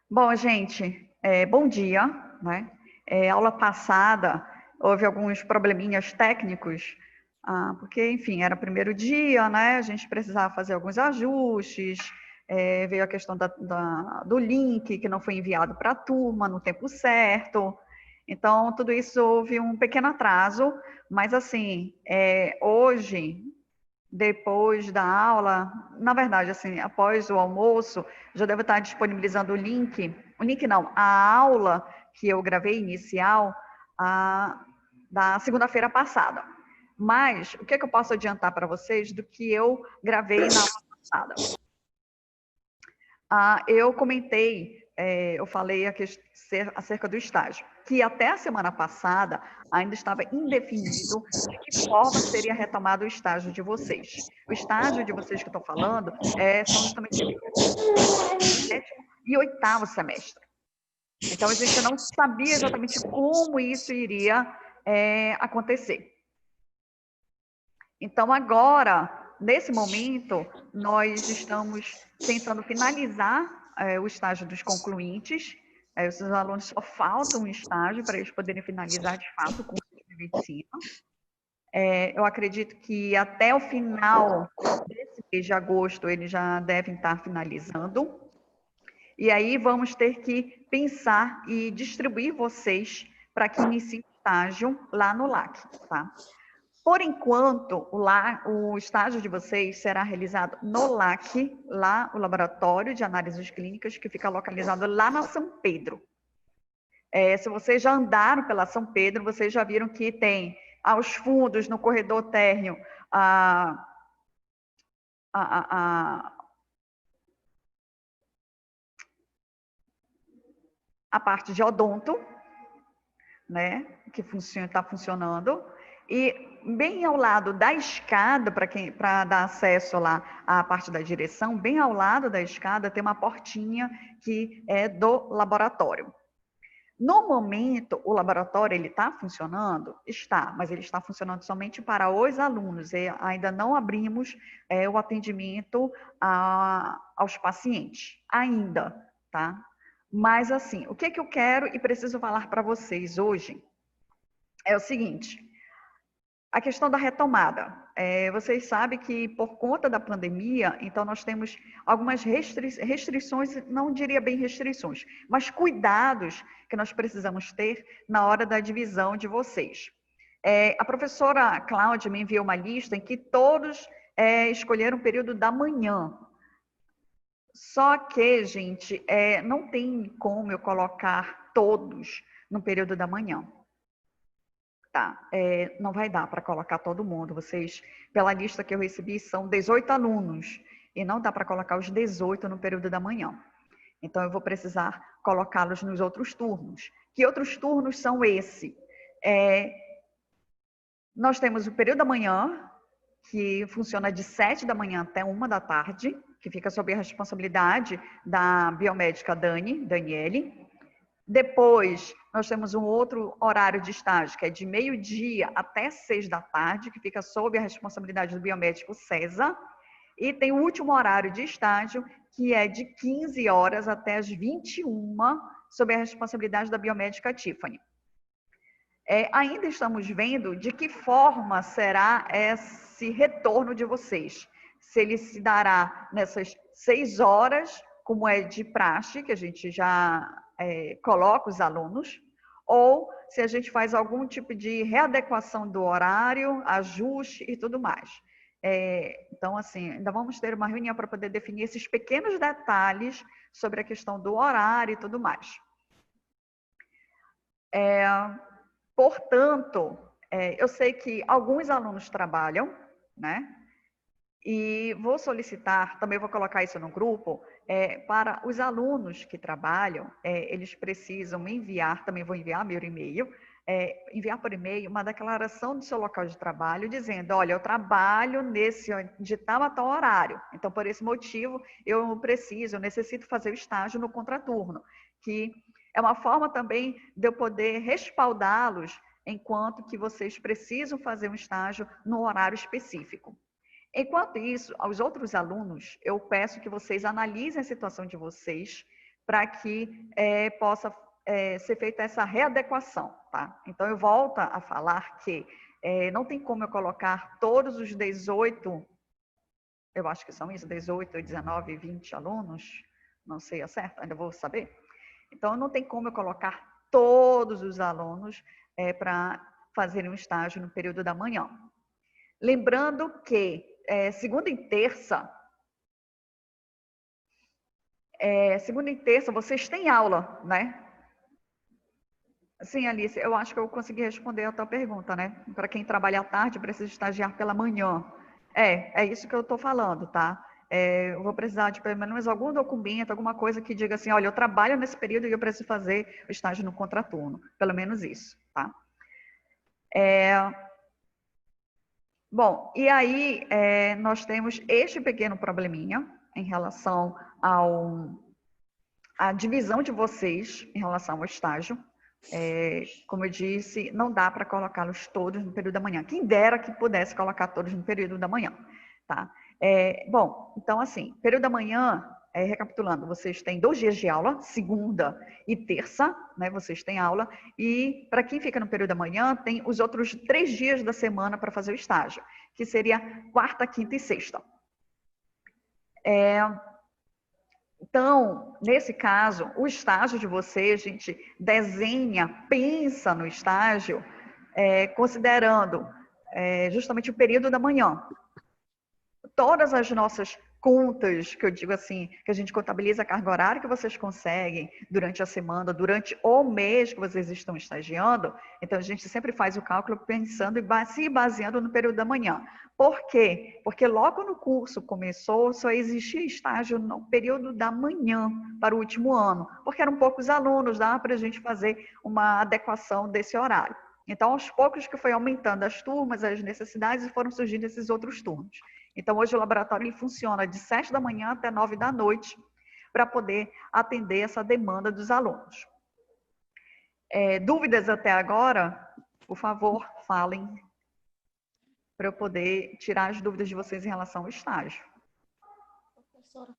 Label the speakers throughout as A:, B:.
A: Bom, gente, bom dia, né? Aula passada houve alguns probleminhas técnicos, porque, enfim, era o primeiro dia, né? A gente precisava fazer alguns ajustes, veio a questão do link que não foi enviado para a turma no tempo certo. Então, tudo isso houve um pequeno atraso, mas assim, hoje depois da aula, na verdade, assim, após o almoço, já devo estar disponibilizando o link não, a aula que eu gravei inicial da segunda-feira passada. Mas, o que, é que eu posso adiantar para vocês do que eu gravei na aula passada? Eu comentei, eu falei acerca do estágio, que até a semana passada ainda estava indefinido de que forma seria retomado o estágio de vocês. O estágio de vocês que eu estou falando são justamente sétimo e oitavo semestre. Então, a gente não sabia exatamente como isso iria acontecer. Então, agora, nesse momento, nós estamos tentando finalizar o estágio dos concluintes. Os alunos só faltam um estágio para eles poderem finalizar, de fato, o curso de medicina. Eu acredito que até o final desse mês de agosto, eles já devem estar finalizando. E aí vamos ter que pensar e distribuir vocês para que iniciem o estágio lá no LAC, tá? Por enquanto, o estágio de vocês será realizado no LAC, lá o Laboratório de Análises Clínicas, que fica localizado lá na São Pedro. Se vocês já andaram pela São Pedro, vocês já viram que tem aos fundos, no corredor térreo, a, a, a parte de odonto, né, que está funcionando, e bem ao lado da escada, para dar acesso lá à parte da direção, bem ao lado da escada tem uma portinha que é do laboratório. No momento, o laboratório ele está funcionando? Está, mas ele está funcionando somente para os alunos. E ainda não abrimos o atendimento aos pacientes, ainda, tá? Mas assim, o que eu quero e preciso falar para vocês hoje é o seguinte: a questão da retomada. Vocês sabem que por conta da pandemia, então nós temos algumas restrições, não diria bem restrições, mas cuidados que nós precisamos ter na hora da divisão de vocês. A professora Cláudia me enviou uma lista em que todos escolheram o período da manhã. Só que, gente, não tem como eu colocar todos no período da manhã. Tá, não vai dar para colocar todo mundo. Vocês, pela lista que eu recebi, são 18 alunos. E não dá para colocar os 18 no período da manhã. Então, eu vou precisar colocá-los nos outros turnos. Que outros turnos são esse? Nós temos o período da manhã, que funciona de 7 da manhã até 1 da tarde, que fica sob a responsabilidade da biomédica Daniele. Depois, nós temos um outro horário de estágio, que é de meio-dia até 6 da tarde, que fica sob a responsabilidade do biomédico César. E tem o último horário de estágio, que é de 15 horas até as 21, sob a responsabilidade da biomédica Tiffany. Ainda estamos vendo de que forma será esse retorno de vocês. Se ele se dará nessas 6 horas, como é de praxe, que a gente já coloca os alunos, ou se a gente faz algum tipo de readequação do horário, ajuste e tudo mais. Então, assim, ainda vamos ter uma reunião para poder definir esses pequenos detalhes sobre a questão do horário e tudo mais. Portanto, eu sei que alguns alunos trabalham, né? E vou solicitar, também vou colocar isso no grupo, para os alunos que trabalham, eles precisam me enviar, também vou enviar meu e-mail, enviar por e-mail uma declaração do seu local de trabalho, dizendo, olha, eu trabalho de tal a tal horário, então por esse motivo eu necessito fazer o estágio no contraturno, que é uma forma também de eu poder respaldá-los enquanto que vocês precisam fazer um estágio no horário específico. Enquanto isso, aos outros alunos, eu peço que vocês analisem a situação de vocês, para que possa ser feita essa readequação, tá? Então, eu volto a falar que não tem como eu colocar todos os 18, eu acho que são isso, 18, 19, 20 alunos, não sei a certo, ainda vou saber. Então, não tem como eu colocar todos os alunos para fazerem um estágio no período da manhã. Lembrando que segunda e terça vocês têm aula, né? Sim, Alice, eu acho que eu consegui responder a tua pergunta, né? Para quem trabalha à tarde, precisa estagiar pela manhã. É isso que eu estou falando, tá? Eu vou precisar de pelo menos algum documento, alguma coisa que diga assim, olha, eu trabalho nesse período e eu preciso fazer o estágio no contraturno. Pelo menos isso, tá? Bom, e aí nós temos este pequeno probleminha em relação à divisão de vocês em relação ao estágio. Como eu disse, não dá para colocá-los todos no período da manhã. Quem dera que pudesse colocar todos no período da manhã, tá? Bom, então assim, período da manhã, recapitulando, vocês têm 2 dias de aula, segunda e terça, né? Vocês têm aula, e para quem fica no período da manhã, tem os outros 3 dias da semana para fazer o estágio, que seria quarta, quinta e sexta. Então, nesse caso, o estágio de vocês, a gente desenha, pensa no estágio, considerando justamente o período da manhã. Todas as nossas contas, que eu digo assim, que a gente contabiliza a carga horária que vocês conseguem durante a semana, durante o mês que vocês estão estagiando, então a gente sempre faz o cálculo pensando e se baseando no período da manhã. Por quê? Porque logo no curso começou, só existia estágio no período da manhã para o último ano, porque eram poucos alunos, dava para a gente fazer uma adequação desse horário. Então, aos poucos que foi aumentando as turmas, as necessidades, e foram surgindo esses outros turnos. Então, hoje o laboratório ele funciona de 7 da manhã até 9 da noite, para poder atender essa demanda dos alunos. Dúvidas até agora? Por favor, falem, para eu poder tirar as dúvidas de vocês em relação ao estágio. Professora.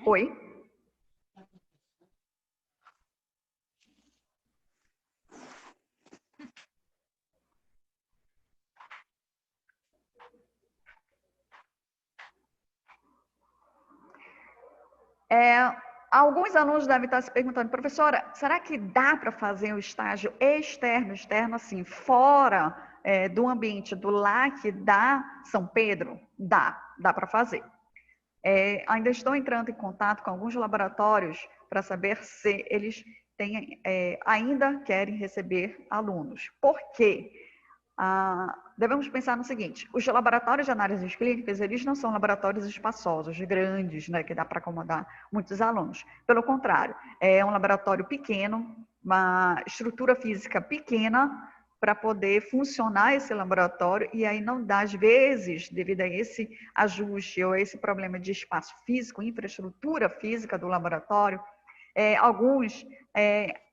A: Oi? Alguns alunos devem estar se perguntando, professora, será que dá para fazer um estágio externo assim, fora do ambiente do LAC da São Pedro? Dá para fazer. Ainda estou entrando em contato com alguns laboratórios para saber se eles ainda querem receber alunos. Por quê? Devemos pensar no seguinte, os laboratórios de análises clínicas, eles não são laboratórios espaçosos, grandes, né, que dá para acomodar muitos alunos. Pelo contrário, é um laboratório pequeno, uma estrutura física pequena, para poder funcionar esse laboratório, e aí não dá, às vezes, devido a esse ajuste ou esse problema de espaço físico, infraestrutura física do laboratório, alguns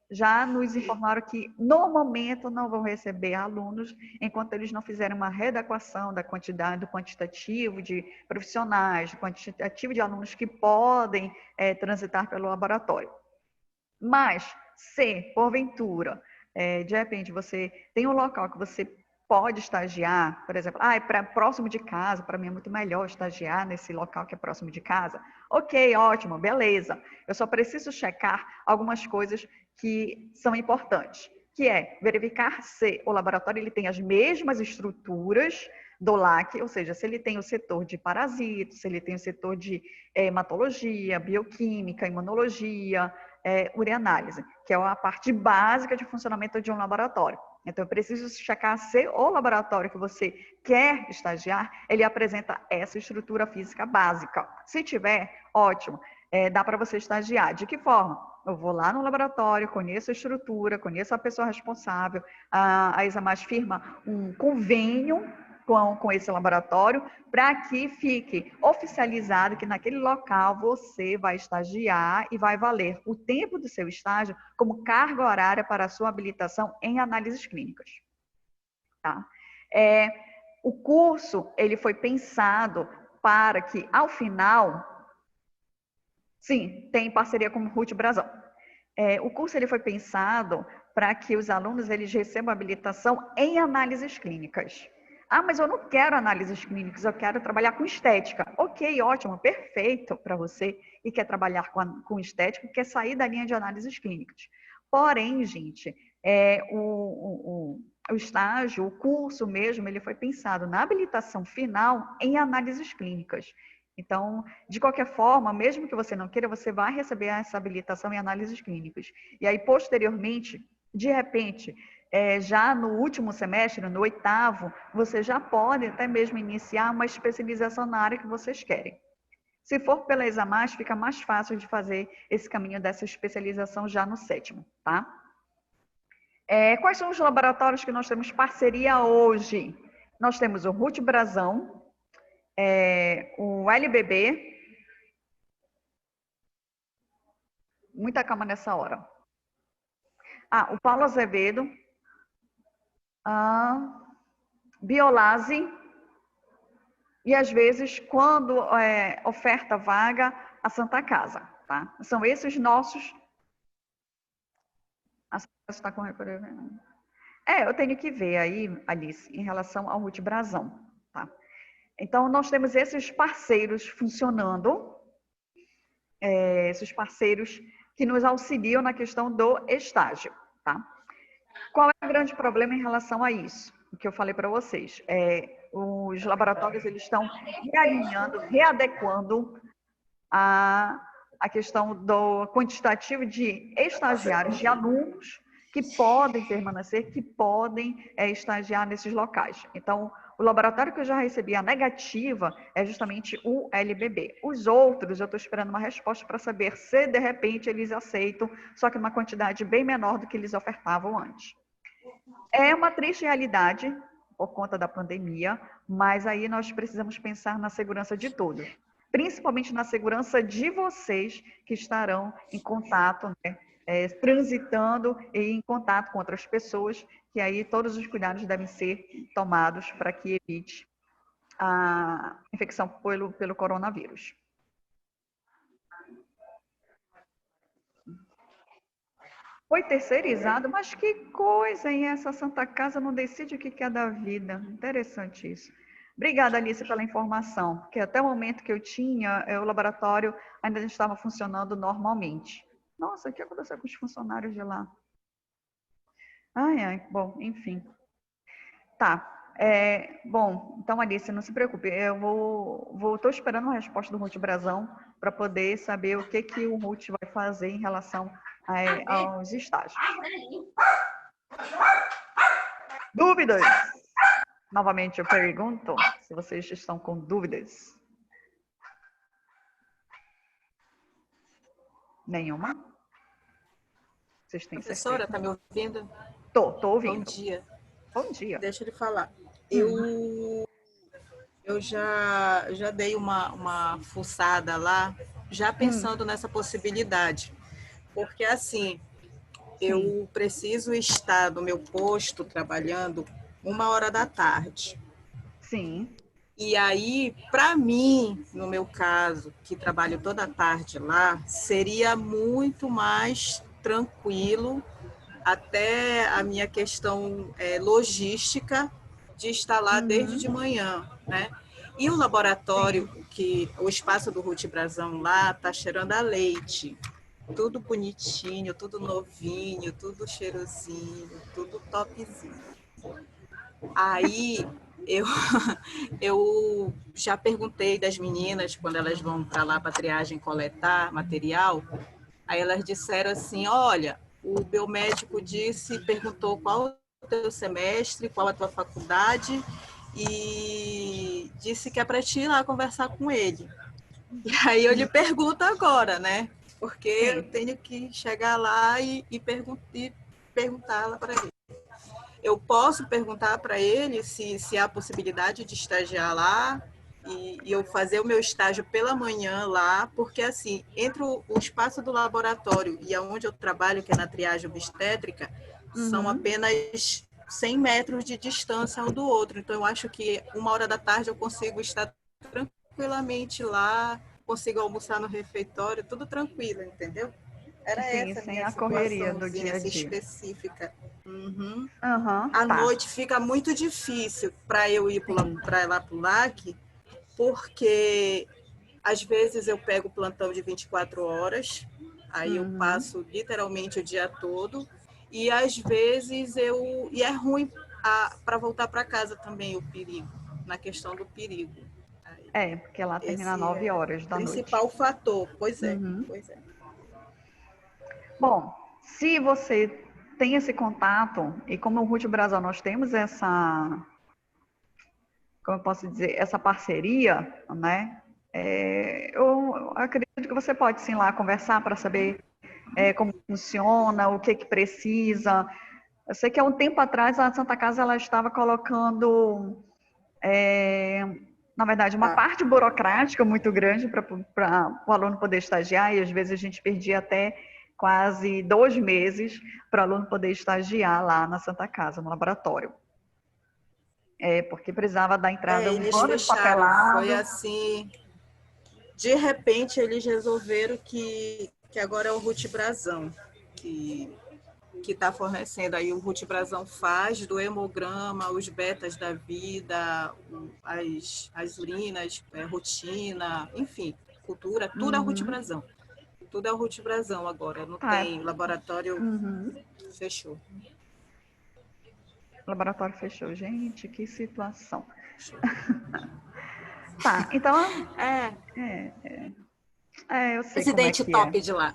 A: já nos informaram que, no momento, não vão receber alunos enquanto eles não fizerem uma readequação da quantidade, do quantitativo de profissionais, do quantitativo de alunos que podem transitar pelo laboratório. Mas, se, porventura, de repente, você tem um local que você pode estagiar, por exemplo, é próximo de casa, para mim é muito melhor estagiar nesse local que é próximo de casa. Ok, ótimo, beleza. Eu só preciso checar algumas coisas que são importantes, que é verificar se o laboratório ele tem as mesmas estruturas do LAC, ou seja, se ele tem o setor de parasitos, se ele tem o setor de hematologia, bioquímica, imunologia, ureanálise, que é a parte básica de funcionamento de um laboratório. Então, eu preciso checar se o laboratório que você quer estagiar, ele apresenta essa estrutura física básica. Se tiver, ótimo, dá para você estagiar. De que forma? Eu vou lá no laboratório, conheço a estrutura, conheço a pessoa responsável, a Examas firma um convênio com esse laboratório, para que fique oficializado que naquele local você vai estagiar e vai valer o tempo do seu estágio como carga horária para a sua habilitação em análises clínicas. Tá? O curso ele foi pensado para que, ao final, Sim, tem parceria com o RUT Brasão. O curso ele foi pensado para que os alunos eles recebam habilitação em análises clínicas. Ah, mas eu não quero análises clínicas, eu quero trabalhar com estética. Ok, ótimo, perfeito para você que quer trabalhar com estética, quer sair da linha de análises clínicas. Porém, gente, o estágio, o curso mesmo, ele foi pensado na habilitação final em análises clínicas. Então, de qualquer forma, mesmo que você não queira, você vai receber essa habilitação em análises clínicas. E aí, posteriormente, de repente, já no último semestre, no 8º, você já pode até mesmo iniciar uma especialização na área que vocês querem. Se for pela ESAMAS, fica mais fácil de fazer esse caminho dessa especialização já no 7º, tá? Quais são os laboratórios que nós temos parceria hoje? Nós temos o RUT Brasão, o LBB, muita calma nessa hora. O Paulo Azevedo, Biolase, e às vezes, quando oferta vaga, a Santa Casa, tá? São esses nossos... A Santa Casa está com... eu tenho que ver aí, Alice, em relação ao RUT Brasão, tá? Então, nós temos esses parceiros funcionando, esses parceiros que nos auxiliam na questão do estágio, tá? Qual é o grande problema em relação a isso? O que eu falei para vocês. Os laboratórios eles estão realinhando, readequando a questão do quantitativo de estagiários, de alunos que podem permanecer, que podem estagiar nesses locais. Então, o laboratório que eu já recebi a negativa é justamente o LBB. Os outros, eu estou esperando uma resposta para saber se, de repente, eles aceitam, só que numa quantidade bem menor do que eles ofertavam antes. É uma triste realidade por conta da pandemia, mas aí nós precisamos pensar na segurança de todos, principalmente na segurança de vocês que estarão em contato, né, transitando e em contato com outras pessoas, que aí todos os cuidados devem ser tomados para que evite a infecção pelo coronavírus. Foi terceirizado, mas que coisa, hein? Essa Santa Casa não decide o que é da vida. Interessante isso. Obrigada, Alice, pela informação, porque até o momento que eu tinha, o laboratório ainda estava funcionando normalmente. Nossa, o que aconteceu com os funcionários de lá? Bom, enfim. Tá. Bom, então, Alice, não se preocupe, eu estou esperando uma resposta do RUT Brasão para poder saber o que o RUT vai fazer em relação aos estágios. Dúvidas? Novamente eu pergunto se vocês estão com dúvidas. Nenhuma? Vocês têm
B: Professora,
A: certeza?
B: tá me ouvindo?
A: Tô ouvindo.
B: Bom dia.
A: Bom dia.
B: Deixa eu lhe falar. Eu já dei uma fuçada lá, já pensando nessa possibilidade. Porque, assim, eu preciso estar no meu posto trabalhando 1h da tarde.
A: Sim.
B: E aí, para mim, no meu caso, que trabalho toda a tarde lá, seria muito mais tranquilo, até a minha questão logística de estar lá desde de manhã, né? E o laboratório, o espaço do RUT Brasão lá, tá cheirando a leite. Tudo bonitinho, tudo novinho, tudo cheirosinho, tudo topzinho. Aí eu já perguntei das meninas, quando elas vão para lá para triagem coletar material, aí elas disseram assim, olha, o biomédico perguntou qual o teu semestre, qual a tua faculdade, e disse que é para ti ir lá conversar com ele. E aí eu lhe pergunto agora, né? Porque eu tenho que chegar lá e perguntar lá para ele. Eu posso perguntar para ele se há a possibilidade de estagiar lá e eu fazer o meu estágio pela manhã lá, porque assim, entre o espaço do laboratório e aonde eu trabalho, que é na triagem obstétrica, são apenas 100 metros de distância um do outro. Então, eu acho que 1h da tarde eu consigo estar tranquilamente lá consigo almoçar no refeitório, tudo tranquilo, entendeu? Era
A: Sim,
B: essa a
A: sem
B: minha
A: a correria do
B: situaçãozinha
A: dia a
B: assim,
A: dia.
B: específica. Uhum.
A: Aham,
B: À
A: tá.
B: noite fica muito difícil para eu ir para lá para o LAC, porque às vezes eu pego o plantão de 24 horas, aí eu
A: Uhum.
B: passo literalmente o dia todo, e às vezes eu. E é ruim para voltar para casa também o perigo, na questão do perigo. Aí,
A: É, porque lá termina
B: esse
A: 9
B: é
A: horas
B: o
A: da noite.
B: principal fator. Pois é,
A: Uhum.
B: pois é.
A: Bom, se você tem esse contato, e como o Ruth Brasal nós temos essa, como eu posso dizer, essa parceria, né? Eu acredito que você pode sim lá conversar para saber como funciona, o que que precisa. Eu sei que há um tempo atrás a Santa Casa ela estava colocando, na verdade, uma
B: Tá.
A: parte burocrática muito grande para o aluno poder estagiar, e às vezes a gente perdia até quase 2 meses para o aluno poder estagiar lá na Santa Casa, no laboratório. Porque precisava da entrada um
B: Eles
A: bando de
B: fecharam. Foi
A: papelado.
B: assim. De repente, eles resolveram que agora é o Ruth Brasão, que está fornecendo aí. O Ruth Brasão faz do hemograma, os betas da vida, as urinas, rotina, enfim, cultura, tudo é o Ruth
A: Uhum.
B: Brasão. Tudo é o Ruth Brasão agora. Não
A: Tá.
B: tem laboratório,
A: Uhum.
B: fechou.
A: O laboratório fechou. Gente, que situação.
B: Fechou.
A: Tá, então,
B: É,
A: eu sei como é
B: presidente
A: que é.
B: top de lá.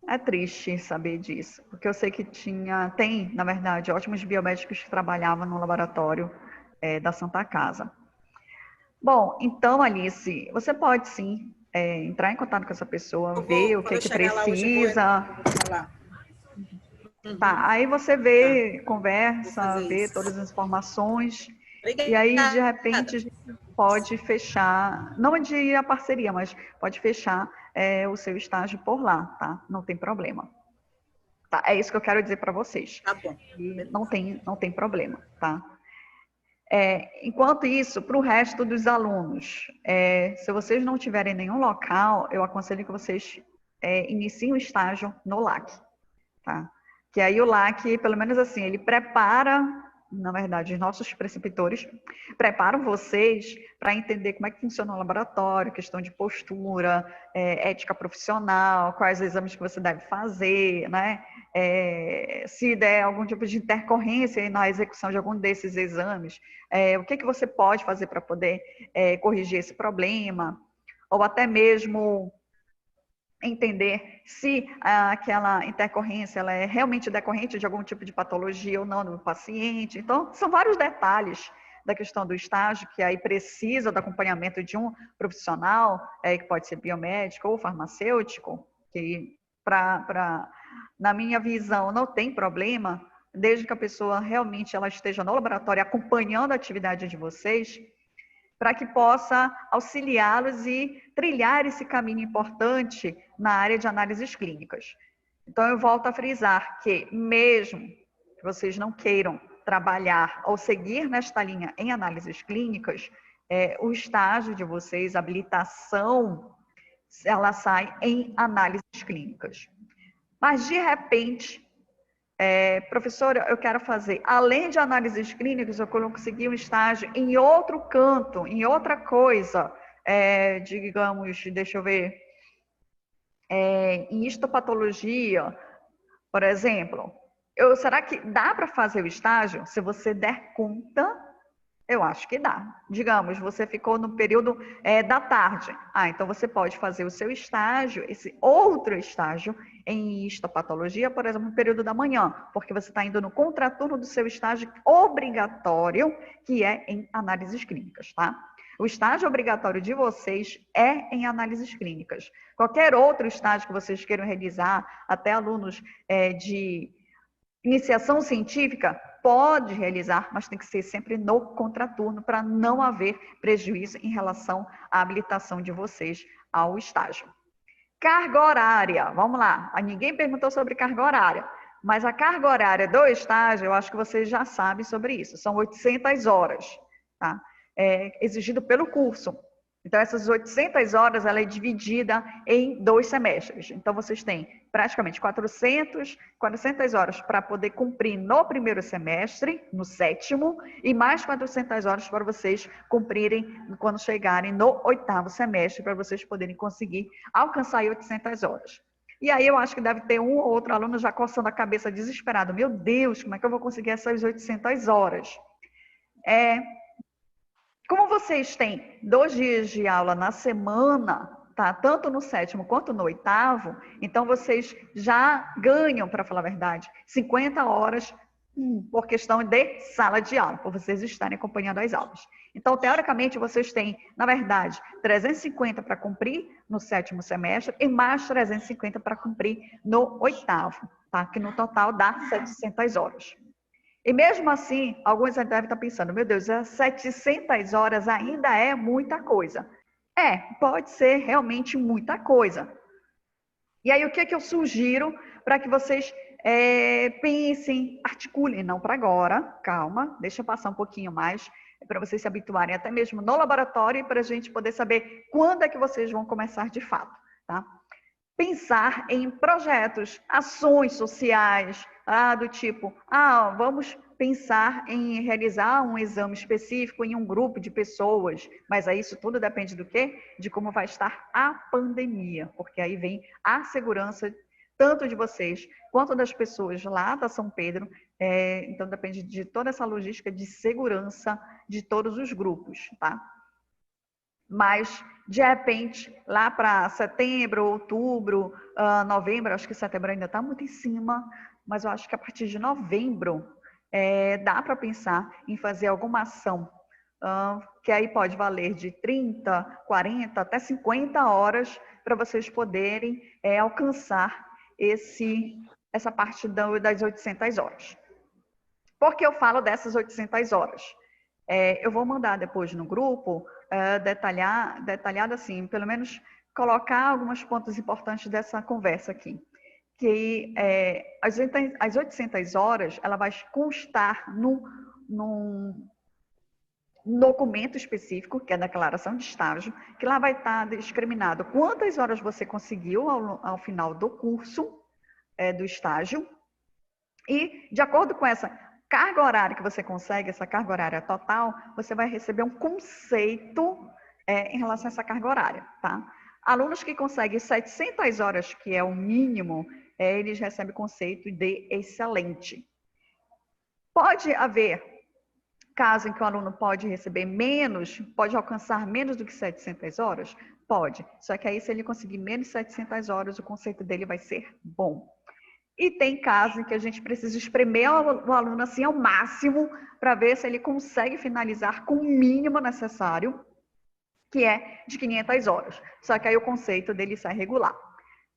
A: É triste saber disso, porque eu sei que tem, na verdade, ótimos biomédicos que trabalhavam no laboratório da Santa Casa. Bom, então, Alice, você pode sim entrar em contato com essa pessoa, ver o que
B: Quando
A: é
B: eu
A: que
B: chegar lá hoje, eu
A: precisa.
B: vou falar.
A: Tá,
B: Uhum,
A: aí você
B: tá,
A: vê,
B: vou
A: conversa,
B: fazer
A: vê
B: isso.
A: todas as informações, e aí, de repente,
B: Obrigada.
A: a gente pode fechar, não de a parceria, mas pode fechar o seu estágio por lá, tá? Não tem problema. Tá? É isso que eu quero dizer para vocês.
B: Tá bom.
A: E
B: Beleza.
A: não tem problema, tá? Enquanto isso, para o resto dos alunos, se vocês não tiverem nenhum local, eu aconselho que vocês iniciem o estágio no LAC, tá? Que aí o LAC, pelo menos assim, ele prepara, na verdade, os nossos preceptores preparam vocês para entender como é que funciona o laboratório, questão de postura, ética profissional, quais exames que você deve fazer, né? Se der algum tipo de intercorrência na execução de algum desses exames, o que você pode fazer para poder corrigir esse problema, ou até mesmo entender se aquela intercorrência ela é realmente decorrente de algum tipo de patologia ou não no paciente. Então, são vários detalhes da questão do estágio, que aí precisa do acompanhamento de um profissional, que pode ser biomédico ou farmacêutico, que na minha visão não tem problema, desde que a pessoa realmente ela esteja no laboratório acompanhando a atividade de vocês, para que possa auxiliá-los e trilhar esse caminho importante na área de análises clínicas. Então, eu volto a frisar que, mesmo que vocês não queiram trabalhar ou seguir nesta linha em análises clínicas, o estágio de vocês, a habilitação, ela sai em análises clínicas. Mas, de repente, professora, eu quero fazer, além de análises clínicas, eu consegui um estágio em outro canto, em outra coisa, digamos, deixa eu ver, em histopatologia, por exemplo. Será que dá para fazer o estágio se você der conta? Eu acho que dá. Digamos, você ficou no período da tarde. Então você pode fazer o seu estágio, esse outro estágio em histopatologia, por exemplo, no período da manhã, porque você está indo no contraturno do seu estágio obrigatório, que é em análises clínicas, tá? O estágio obrigatório de vocês é em análises clínicas. Qualquer outro estágio que vocês queiram realizar, até alunos de iniciação científica, pode realizar, mas tem que ser sempre no contraturno para não haver prejuízo em relação à habilitação de vocês ao estágio. Carga horária, vamos lá. Ninguém perguntou sobre carga horária, mas a carga horária do estágio, eu acho que vocês já sabem sobre isso. São 800 horas, tá? Exigido pelo curso. Então, essas 800 horas, ela é dividida em 2 semestres. Então, vocês têm praticamente 400 horas para poder cumprir no primeiro semestre, no 7º, e mais 400 horas para vocês cumprirem quando chegarem no 8º semestre, para vocês poderem conseguir alcançar 800 horas. E aí, eu acho que deve ter um ou outro aluno já coçando a cabeça desesperado. Meu Deus, como é que eu vou conseguir essas 800 horas? Como vocês têm 2 dias de aula na semana, tá? Tanto no 7º quanto no 8º, então vocês já ganham, para falar a verdade, 50 horas por questão de sala de aula, por vocês estarem acompanhando as aulas. Então, teoricamente, vocês têm, na verdade, 350 para cumprir no 7º semestre e mais 350 para cumprir no 8º, tá? Que no total dá 700 horas. E mesmo assim, alguns devem estar pensando, meu Deus, 700 horas ainda é muita coisa. Pode ser realmente muita coisa. E aí, o que eu sugiro para que vocês pensem, articulem, não para agora, calma, deixa eu passar um pouquinho mais, para vocês se habituarem até mesmo no laboratório e para a gente poder saber quando é que vocês vão começar de fato, tá? Pensar em projetos, ações sociais, do tipo, vamos pensar em realizar um exame específico em um grupo de pessoas, mas aí isso tudo depende do quê? De como vai estar a pandemia, porque aí vem a segurança tanto de vocês quanto das pessoas lá da São Pedro, então depende de toda essa logística de segurança de todos os grupos, tá? Mas, de repente, lá para setembro, outubro, novembro, acho que setembro ainda está muito em cima, mas eu acho que a partir de novembro dá para pensar em fazer alguma ação, que aí pode valer de 30, 40, até 50 horas para vocês poderem alcançar essa parte das 800 horas. Por que eu falo dessas 800 horas? Eu vou mandar depois no grupo detalhado assim, pelo menos colocar alguns pontos importantes dessa conversa aqui. Que as 800 horas, ela vai constar num documento específico, que é a declaração de estágio, que lá vai estar discriminado quantas horas você conseguiu ao final do curso, do estágio, e de acordo com essa carga horária que você consegue, essa carga horária total, você vai receber um conceito em relação a essa carga horária, tá? Alunos que conseguem 700 horas, que é o mínimo, eles recebem o conceito de excelente. Pode haver caso em que o aluno pode receber menos, pode alcançar menos do que 700 horas? Pode. Só que aí, se ele conseguir menos de 700 horas, o conceito dele vai ser bom. E tem casos em que a gente precisa espremer o aluno assim ao máximo para ver se ele consegue finalizar com o mínimo necessário, que é de 500 horas. Só que aí o conceito dele sai regular.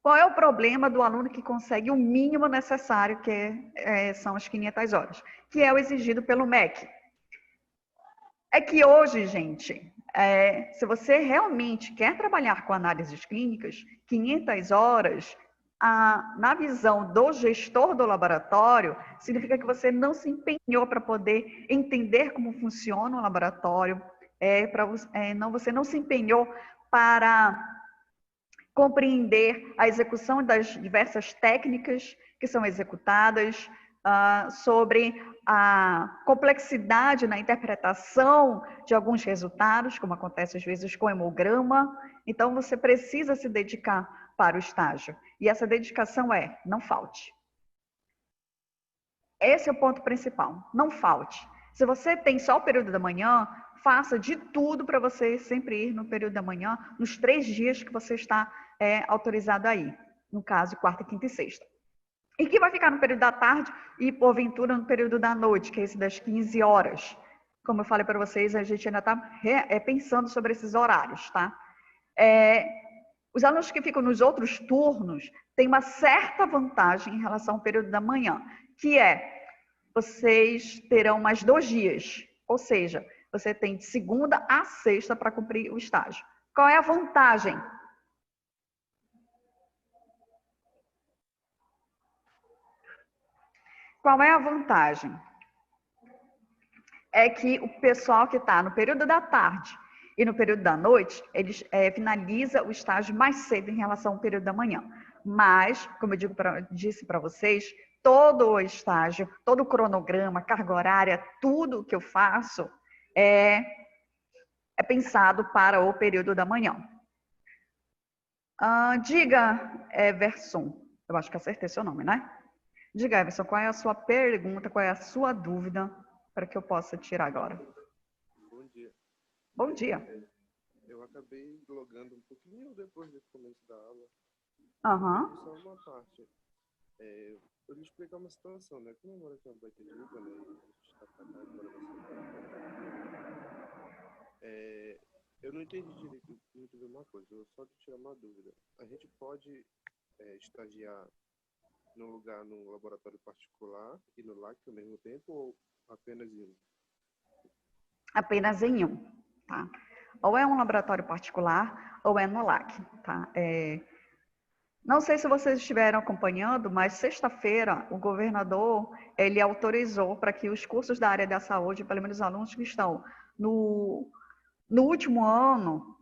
A: Qual é o problema do aluno que consegue o mínimo necessário, que são as 500 horas? Que é o exigido pelo MEC. É que hoje, gente, se você realmente quer trabalhar com análises clínicas, 500 horas, na visão do gestor do laboratório, significa que você não se empenhou para poder entender como funciona o laboratório, você não se empenhou para compreender a execução das diversas técnicas que são executadas, sobre a complexidade na interpretação de alguns resultados, como acontece às vezes com hemograma. Então, você precisa se dedicar para o estágio. E essa dedicação não falte. Esse é o ponto principal, não falte. Se você tem só o período da manhã, faça de tudo para você sempre ir no período da manhã, nos 3 dias que você está autorizado aí. No caso, quarta, quinta e sexta. E que vai ficar no período da tarde e, porventura, no período da noite, que é esse das 15 horas. Como eu falei para vocês, a gente ainda está pensando sobre esses horários, tá? Os alunos que ficam nos outros turnos têm uma certa vantagem em relação ao período da manhã, que vocês terão mais 2 dias. Ou seja, você tem de segunda a sexta para cumprir o estágio. Qual é a vantagem? Qual é a vantagem? É que o pessoal que está no período da tarde E no período da noite, eles finaliza o estágio mais cedo em relação ao período da manhã. Mas, como eu disse para vocês, todo o estágio, todo o cronograma, carga horária, tudo que eu faço é pensado para o período da manhã. Diga, Everson, eu acho que acertei seu nome, né? Diga, Everson, qual é a sua pergunta, qual é a sua dúvida para que eu possa tirar agora?
C: Bom dia.
A: Bom dia.
C: Eu acabei logando um pouquinho depois do começo da aula. Só uma parte. Eu lhe explicar uma situação, né? Como eu moro aqui no Baitetuba, né? E a gente está pra cá, agora eu não entendi direito muito bem uma coisa. Eu só te tirar uma dúvida. A gente pode estagiar num lugar, num laboratório particular e no LAC ao mesmo tempo ou apenas em um?
A: Apenas em um, tá? Ou é um laboratório particular ou é no LAC, tá? Não sei se vocês estiveram acompanhando, mas sexta-feira o governador ele autorizou para que os cursos da área da saúde, pelo menos os alunos que estão no último ano,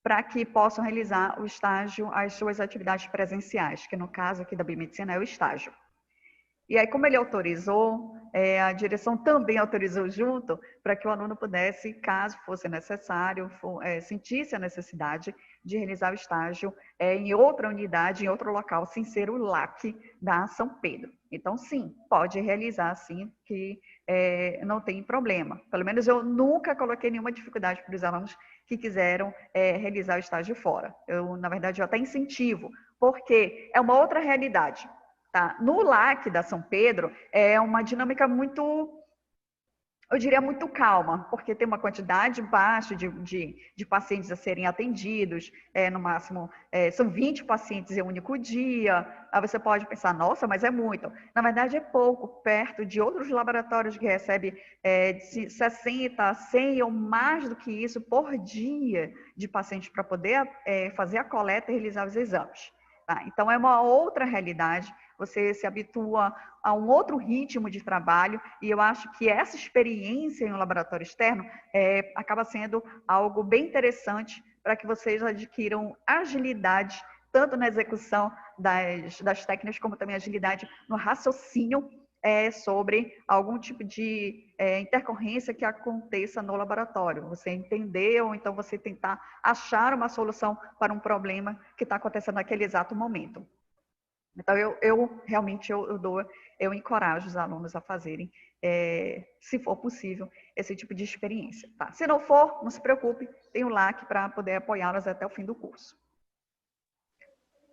A: para que possam realizar o estágio, as suas atividades presenciais, que no caso aqui da biomedicina é o estágio. E aí, como ele autorizou, a direção também autorizou junto para que o aluno pudesse, caso fosse necessário, sentisse a necessidade de realizar o estágio em outra unidade, em outro local, sem ser o LAC da São Pedro. Então, sim, pode realizar, sim, que não tem problema. Pelo menos eu nunca coloquei nenhuma dificuldade para os alunos que quiseram realizar o estágio fora. Na verdade, eu até incentivo, porque é uma outra realidade. Tá? No LAC da São Pedro, é uma dinâmica muito, eu diria, muito calma, porque tem uma quantidade baixa de pacientes a serem atendidos, no máximo, são 20 pacientes em um único dia. Aí você pode pensar, nossa, mas é muito. Na verdade, é pouco, perto de outros laboratórios que recebem de 60, 100 ou mais do que isso por dia de pacientes para poder fazer a coleta e realizar os exames. Tá? Então, é uma outra realidade. Você se habitua a um outro ritmo de trabalho e eu acho que essa experiência em um laboratório externo acaba sendo algo bem interessante para que vocês adquiram agilidade tanto na execução das técnicas como também agilidade no raciocínio sobre algum tipo de intercorrência que aconteça no laboratório. Você entender ou então você tentar achar uma solução para um problema que está acontecendo naquele exato momento. Então, eu realmente eu encorajo os alunos a fazerem, se for possível, esse tipo de experiência. Tá? Se não for, não se preocupe, tem o LAC para poder apoiá-los até o fim do curso.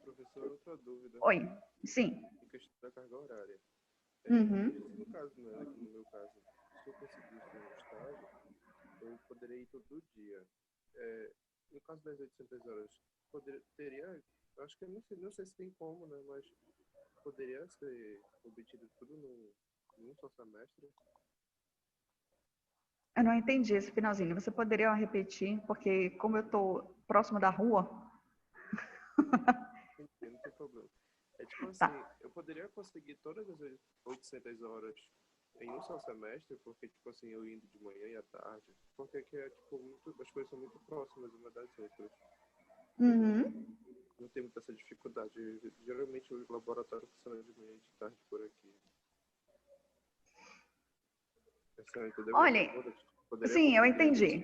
C: Professor, outra dúvida.
A: Oi, sim.
C: Em questão da carga horária.
A: Uhum.
C: No caso, né, aqui no meu caso, se eu conseguisse um estágio, eu poderia ir todo dia. No caso das 800 horas, teria... Eu acho que eu não sei se tem como, né? Mas poderia ser obtido tudo num só semestre?
A: Eu não entendi esse finalzinho. Você poderia repetir? Porque como eu estou próximo da rua...
C: Não tem problema. Tipo assim,
A: Tá.
C: eu poderia conseguir todas as 800 horas em um só semestre, porque, tipo assim, eu indo de manhã e à tarde, porque aqui as coisas são muito próximas uma das outras.
A: Uhum.
C: Não tem muita essa dificuldade. Geralmente o laboratório funciona de manhã e de tarde por aqui. Entendeu?
A: Olha, sim, eu entendi.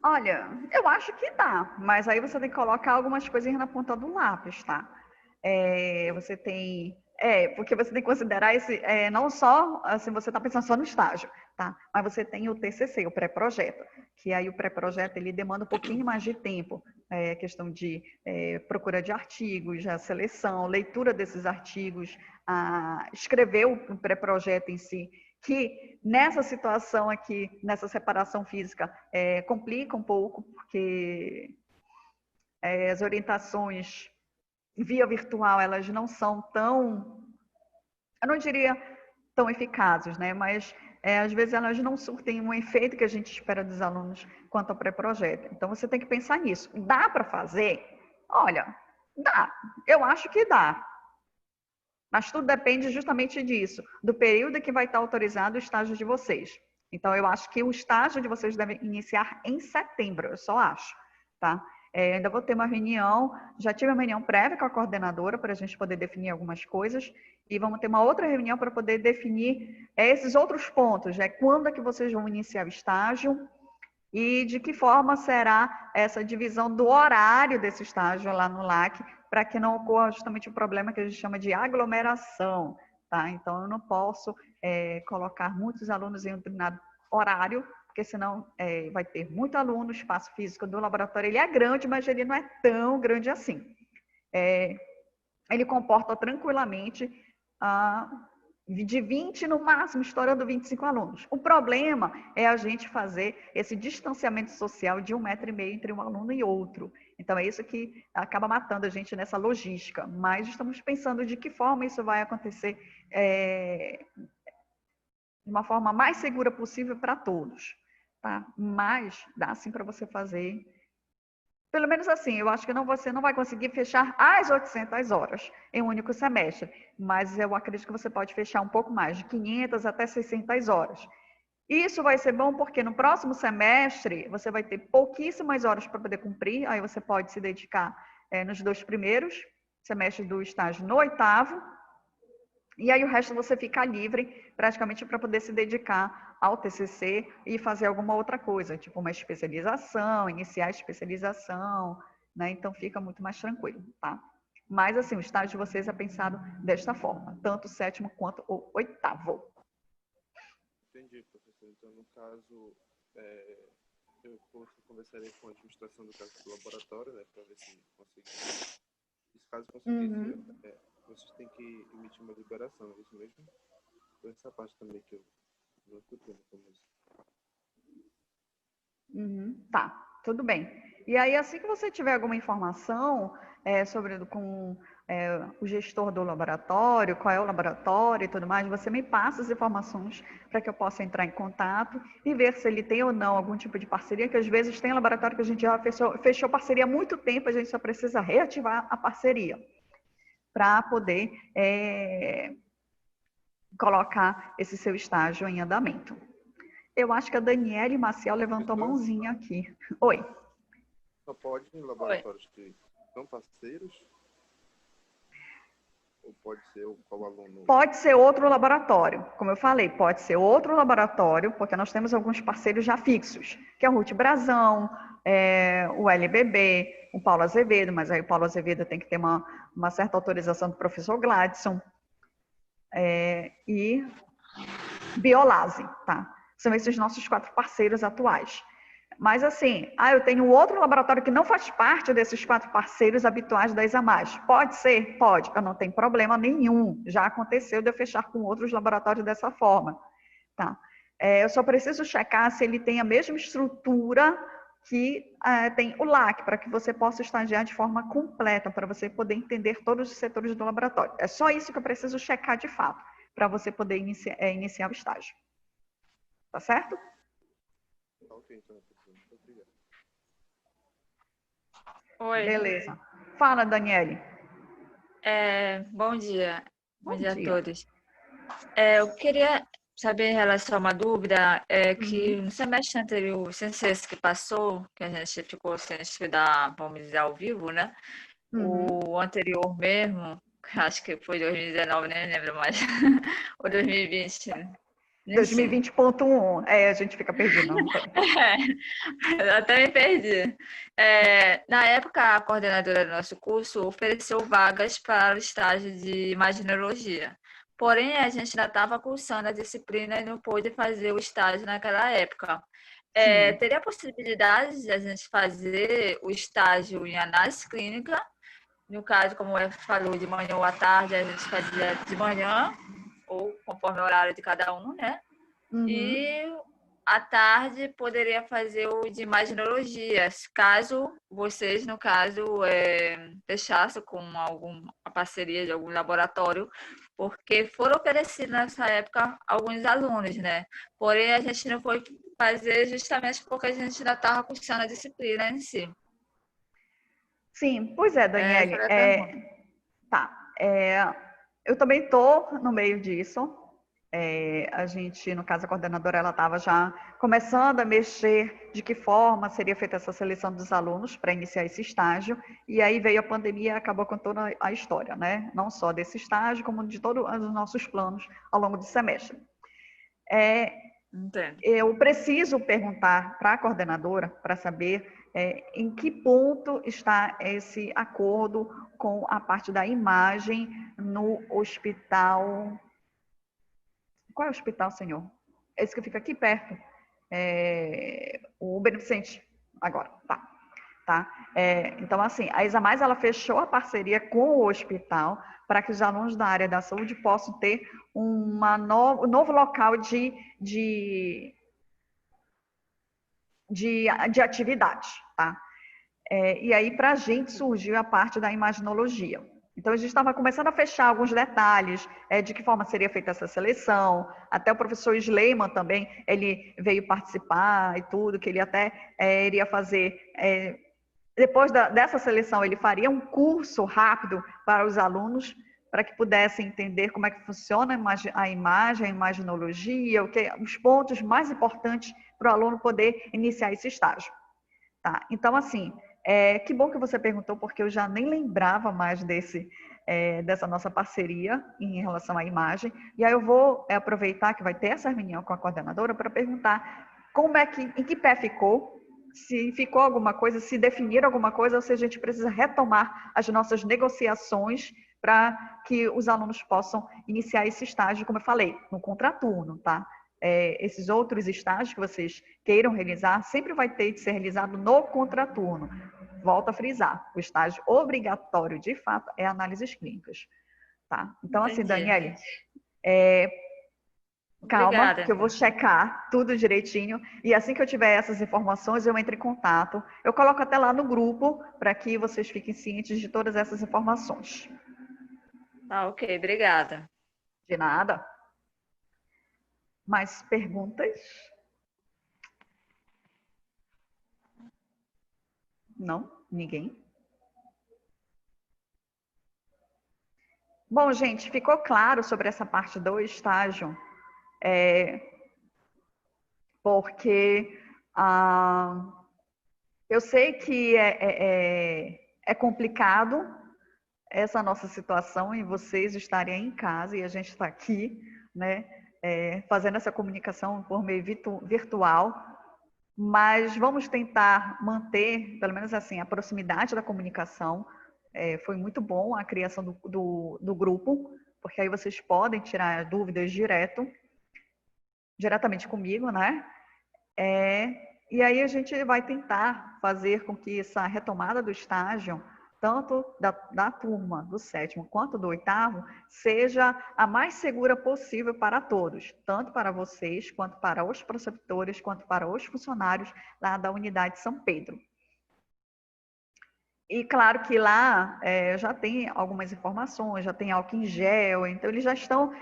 A: Olha, eu acho que dá, mas aí você tem que colocar algumas coisas na ponta do lápis, tá? Você tem... porque você tem que considerar esse... não só, assim, você está pensando só no estágio, tá? Mas você tem o TCC, o pré-projeto, que aí o pré-projeto, ele demanda um pouquinho mais de tempo. Questão de procura de artigos, a seleção, leitura desses artigos, escrever o pré-projeto em si, que nessa situação aqui, nessa separação física, complica um pouco, porque as orientações via virtual, elas não são tão, eu não diria tão eficazes, né? Mas às vezes elas não surtem um efeito que a gente espera dos alunos quanto ao pré-projeto. Então você tem que pensar nisso. Dá para fazer? Olha, dá. Eu acho que dá. Mas tudo depende justamente disso, do período que vai estar autorizado o estágio de vocês. Então, eu acho que o estágio de vocês deve iniciar em setembro, eu só acho, tá? Ainda vou ter uma reunião, já tive uma reunião prévia com a coordenadora para a gente poder definir algumas coisas e vamos ter uma outra reunião para poder definir esses outros pontos, quando é que vocês vão iniciar o estágio e de que forma será essa divisão do horário desse estágio lá no LAC, para que não ocorra justamente o problema que a gente chama de aglomeração, tá? Então, eu não posso colocar muitos alunos em um determinado horário, porque senão vai ter muito aluno, o espaço físico do laboratório ele é grande, mas ele não é tão grande assim. Ele comporta tranquilamente de 20, no máximo, estourando 25 alunos. O problema é a gente fazer esse distanciamento social de 1,5 m entre um aluno e outro. Então, é isso que acaba matando a gente nessa logística. Mas estamos pensando de que forma isso vai acontecer de uma forma mais segura possível para todos. Tá? Mas dá sim para você fazer. Pelo menos assim, eu acho que você não vai conseguir fechar as 800 horas em um único semestre, mas eu acredito que você pode fechar um pouco mais, de 500 até 600 horas. Isso vai ser bom porque no próximo semestre você vai ter pouquíssimas horas para poder cumprir, aí você pode se dedicar nos 2 primeiros semestres do estágio no 8º, e aí o resto você fica livre praticamente para poder se dedicar ao TCC e fazer alguma outra coisa, tipo uma especialização, iniciar a especialização, né? Então fica muito mais tranquilo, tá? Mas assim, o estágio de vocês é pensado desta forma, tanto o 7º quanto o 8º.
C: Entendi, professor. Então, no caso, eu conversarei com a administração do caso do laboratório, né, para ver se conseguir. E caso conseguir, vocês têm que emitir uma liberação, é isso mesmo? Então, essa parte também que eu não escutei no começo.
A: Tá, tudo bem. E aí, assim que você tiver alguma informação sobre o gestor do laboratório, qual é o laboratório e tudo mais, você me passa as informações para que eu possa entrar em contato e ver se ele tem ou não algum tipo de parceria, que às vezes tem laboratório que a gente já fechou parceria há muito tempo, a gente só precisa reativar a parceria para poder colocar esse seu estágio em andamento. Eu acho que a Daniele Maciel levantou a mãozinha aqui. Oi.
C: Só pode em laboratórios que são parceiros? Ou pode ser qual aluno?
A: Pode ser outro laboratório. Como eu falei, pode ser outro laboratório, porque nós temos alguns parceiros já fixos, que é o Ruth Brazão, o LBB, o Paulo Azevedo, mas aí o Paulo Azevedo tem que ter uma certa autorização do professor Gladson, e Biolase, tá? São esses nossos 4 parceiros atuais. Mas assim, eu tenho outro laboratório que não faz parte desses 4 parceiros habituais da Examais. Pode ser? Pode. Eu não tenho problema nenhum. Já aconteceu de eu fechar com outros laboratórios dessa forma. Tá? Eu só preciso checar se ele tem a mesma estrutura que tem o LAC, para que você possa estagiar de forma completa, para você poder entender todos os setores do laboratório. É só isso que eu preciso checar de fato, para você poder iniciar o estágio. Tá certo?
C: Ok, então, muito obrigado.
D: Oi.
A: Beleza. Fala, Daniele.
D: Bom dia.
A: Bom
D: dia
A: dia.
D: a todos. Eu queria saber em relação a uma dúvida, que no semestre anterior, sem ser esse que passou, que a gente ficou sem estudar, vamos dizer, ao vivo, né? O anterior mesmo, acho que foi 2019, nem lembro mais, ou 2020, nem sei.
A: 2020.1, a gente fica perdido. Não tem.
D: Eu até me perdi. Na época, a coordenadora do nosso curso ofereceu vagas para o estágio de imaginologia. Porém, a gente ainda estava cursando a disciplina e não pôde fazer o estágio naquela época. Teria a possibilidade de a gente fazer o estágio em análise clínica? No caso, como eu falou, de manhã ou à tarde, a gente fazia de manhã, ou conforme o horário de cada um, né? E à tarde poderia fazer o de imaginologia, caso vocês, no caso, fechassem com alguma parceria de algum laboratório, porque foram oferecidos nessa época alguns alunos, né? Porém, a gente não foi fazer justamente porque a gente ainda estava cursando a disciplina em si.
A: Sim, pois é, Daniele. Tá. Eu também estou no meio disso. A gente, no caso, a coordenadora, ela estava já começando a mexer de que forma seria feita essa seleção dos alunos para iniciar esse estágio, e aí veio a pandemia e acabou com toda a história, né? Não só desse estágio, como de todos os nossos planos ao longo do semestre.
D: Entendo.
A: Eu preciso perguntar para a coordenadora para saber em que ponto está esse acordo com a parte da imagem no hospital. Qual é o hospital, senhor? Esse que fica aqui perto. O Beneficente. Agora, tá. Então, assim, a Examais, ela fechou a parceria com o hospital para que os alunos da área da saúde possam ter um novo local de atividade, tá? E aí, para a gente, surgiu a parte da imaginologia. Então, a gente estava começando a fechar alguns detalhes de que forma seria feita essa seleção. Até o professor Sleiman também, ele veio participar e tudo, que ele até iria fazer... depois dessa seleção, ele faria um curso rápido para os alunos, para que pudessem entender como é que funciona a imagem, a imaginologia, os pontos mais importantes para o aluno poder iniciar esse estágio. Tá? Então, assim, que bom que você perguntou, porque eu já nem lembrava mais dessa nossa parceria em relação à imagem. E aí eu vou aproveitar que vai ter essa reunião com a coordenadora para perguntar em que pé ficou, se ficou alguma coisa, se definir alguma coisa, ou se a gente precisa retomar as nossas negociações para que os alunos possam iniciar esse estágio, como eu falei, no contraturno, tá? Esses outros estágios que vocês queiram realizar, sempre vai ter de ser realizado no contraturno. Volto a frisar, o estágio obrigatório, de fato, é análises clínicas, tá? Então, assim, Daniele, calma,
D: Obrigada.
A: que eu vou checar tudo direitinho, e assim que eu tiver essas informações, eu entro em contato. Eu coloco até lá no grupo, para que vocês fiquem cientes de todas essas informações.
D: Tá, ok, obrigada.
A: De nada. Mais perguntas? Não? Ninguém? Bom, gente, ficou claro sobre essa parte do estágio, porque eu sei que é complicado essa nossa situação e vocês estarem em casa e a gente está aqui, né, fazendo essa comunicação por meio virtual, mas vamos tentar manter, pelo menos assim, a proximidade da comunicação. Foi muito bom a criação do grupo, porque aí vocês podem tirar dúvidas diretamente comigo, né? E aí a gente vai tentar fazer com que essa retomada do estágio, tanto da turma do 7º quanto do 8º, seja a mais segura possível para todos, tanto para vocês, quanto para os preceptores, quanto para os funcionários lá da unidade São Pedro. E claro que lá já tem algumas informações, já tem álcool em gel, então eles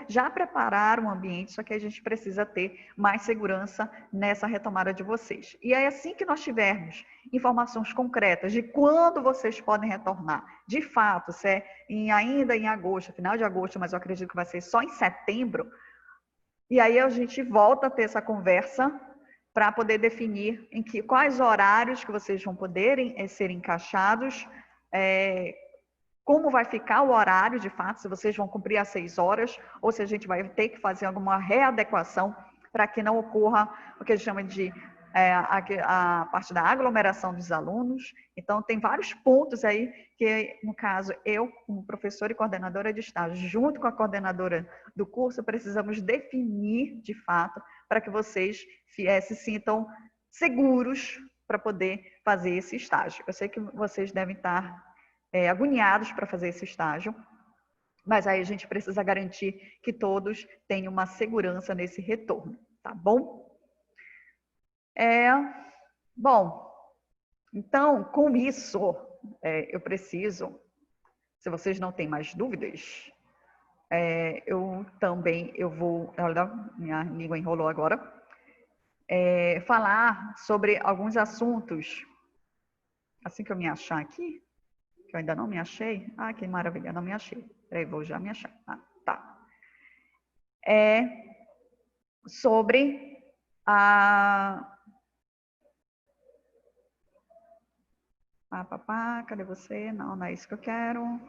A: já prepararam o ambiente, só que a gente precisa ter mais segurança nessa retomada de vocês. E aí, assim que nós tivermos informações concretas de quando vocês podem retornar, de fato, se é ainda em agosto, final de agosto, mas eu acredito que vai ser só em setembro, e aí a gente volta a ter essa conversa para poder definir quais horários que vocês vão poderem ser encaixados, como vai ficar o horário, de fato, se vocês vão cumprir as 6 horas, ou se a gente vai ter que fazer alguma readequação para que não ocorra o que a gente chama de a parte da aglomeração dos alunos. Então, tem vários pontos aí que, no caso, eu, como professora e coordenadora de estágio, junto com a coordenadora do curso, precisamos definir, de fato, para que vocês se sintam seguros para poder fazer esse estágio. Eu sei que vocês devem estar agoniados para fazer esse estágio, mas aí a gente precisa garantir que todos tenham uma segurança nesse retorno, tá bom? Bom, então, com isso, eu preciso, se vocês não têm mais dúvidas, eu vou, olha, minha língua enrolou agora, falar sobre alguns assuntos, assim que eu me achar aqui, que eu ainda não me achei, que maravilha, não me achei, peraí, vou já me achar, tá. sobre a... Cadê você? Não, não é isso que eu quero.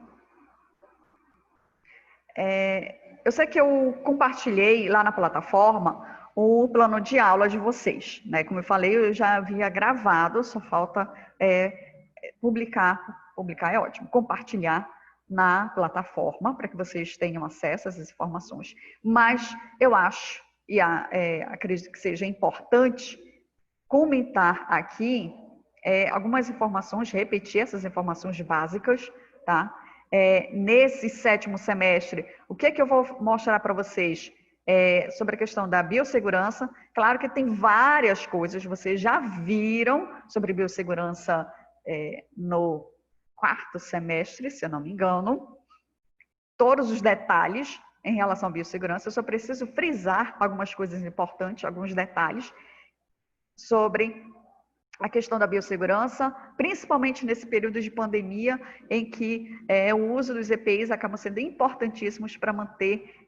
A: Eu sei que eu compartilhei lá na plataforma o plano de aula de vocês, né? Como eu falei, eu já havia gravado, só falta publicar é ótimo, compartilhar na plataforma para que vocês tenham acesso a essas informações. Mas eu acho e acredito que seja importante comentar aqui algumas informações, repetir essas informações básicas, tá? Nesse 7º semestre, o que eu vou mostrar para vocês sobre a questão da biossegurança? Claro que tem várias coisas, vocês já viram sobre biossegurança no 4º semestre, se eu não me engano, todos os detalhes em relação à biossegurança. Eu só preciso frisar algumas coisas importantes, alguns detalhes sobre a questão da biossegurança, principalmente nesse período de pandemia, em que o uso dos EPIs acabam sendo importantíssimos para manter,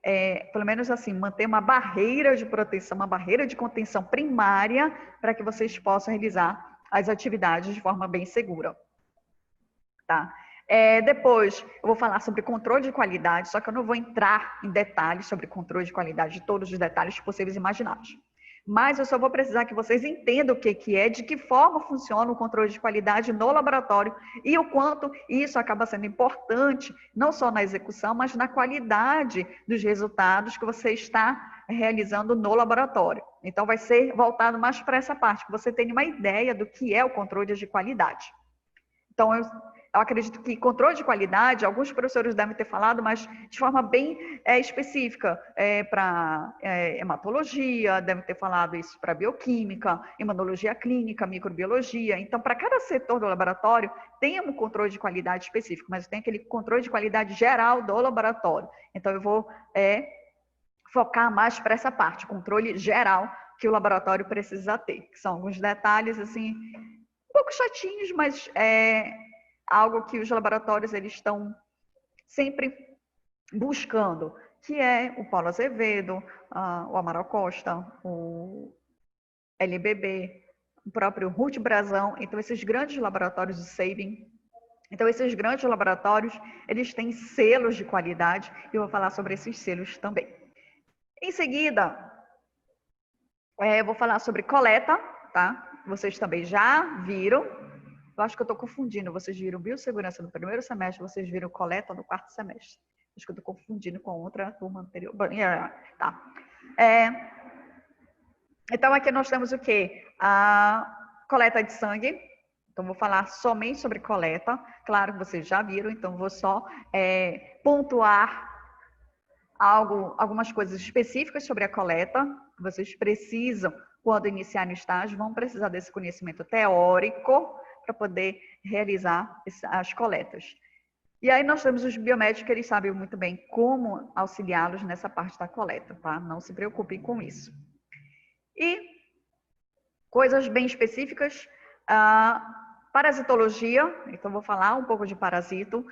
A: pelo menos assim, manter uma barreira de proteção, uma barreira de contenção primária, para que vocês possam realizar as atividades de forma bem segura. Tá? Depois, eu vou falar sobre controle de qualidade, só que eu não vou entrar em detalhes sobre controle de qualidade, de todos os detalhes possíveis e imagináveis. Mas eu só vou precisar que vocês entendam o que é, de que forma funciona o controle de qualidade no laboratório e o quanto isso acaba sendo importante, não só na execução, mas na qualidade dos resultados que você está realizando no laboratório. Então, vai ser voltado mais para essa parte, que você tenha uma ideia do que é o controle de qualidade. Então, eu acredito que controle de qualidade, alguns professores devem ter falado, mas de forma bem específica, para hematologia, devem ter falado isso para bioquímica, imunologia clínica, microbiologia. Então, para cada setor do laboratório, tem um controle de qualidade específico, mas tem aquele controle de qualidade geral do laboratório. Então, eu vou focar mais para essa parte, controle geral que o laboratório precisa ter, que são alguns detalhes, assim, um pouco chatinhos, mas algo que os laboratórios eles estão sempre buscando, que é o Paulo Azevedo, o Amaral Costa, o LBB, o próprio Ruth Brazão. Então, esses grandes laboratórios de Sabin. Então, esses grandes laboratórios, eles têm selos de qualidade, e eu vou falar sobre esses selos também. Em seguida, eu vou falar sobre coleta, tá? Vocês também já viram. Eu acho que eu estou confundindo. Vocês viram biossegurança no 1º semestre, vocês viram coleta no 4º semestre. Acho que eu estou confundindo com outra turma anterior. Tá. Então, aqui nós temos o quê? A coleta de sangue. Então, vou falar somente sobre coleta. Claro que vocês já viram, então vou só pontuar algumas coisas específicas sobre a coleta. Vocês precisam, quando iniciar no estágio, vão precisar desse conhecimento teórico para poder realizar as coletas. E aí nós temos os biomédicos, que eles sabem muito bem como auxiliá-los nessa parte da coleta, tá? Não se preocupem com isso. E coisas bem específicas, parasitologia, então vou falar um pouco de parasito,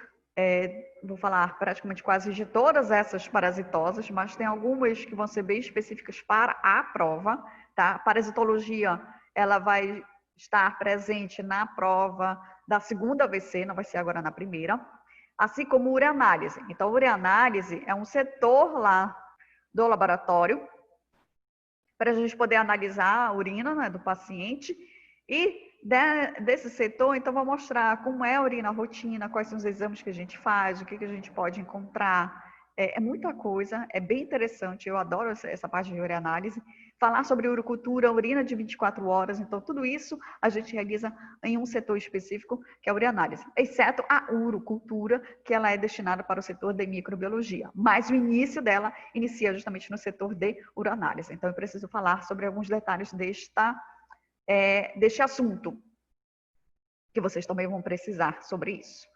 A: vou falar praticamente quase de todas essas parasitosas, mas tem algumas que vão ser bem específicas para a prova, tá? Parasitologia, ela vai estar presente na prova da 2ª AVC, não vai ser agora na 1ª, assim como ureanálise. Então, ureanálise é um setor lá do laboratório para a gente poder analisar a urina, né, do paciente, e desse setor, então, vou mostrar como é a urina rotina, quais são os exames que a gente faz, o que a gente pode encontrar. É muita coisa, é bem interessante, eu adoro essa parte de ureanálise. Falar sobre urocultura, urina de 24 horas, então tudo isso a gente realiza em um setor específico, que é a ureanálise, exceto a urocultura, que ela é destinada para o setor de microbiologia, mas o início dela inicia justamente no setor de ureanálise. Então eu preciso falar sobre alguns detalhes deste assunto, que vocês também vão precisar sobre isso.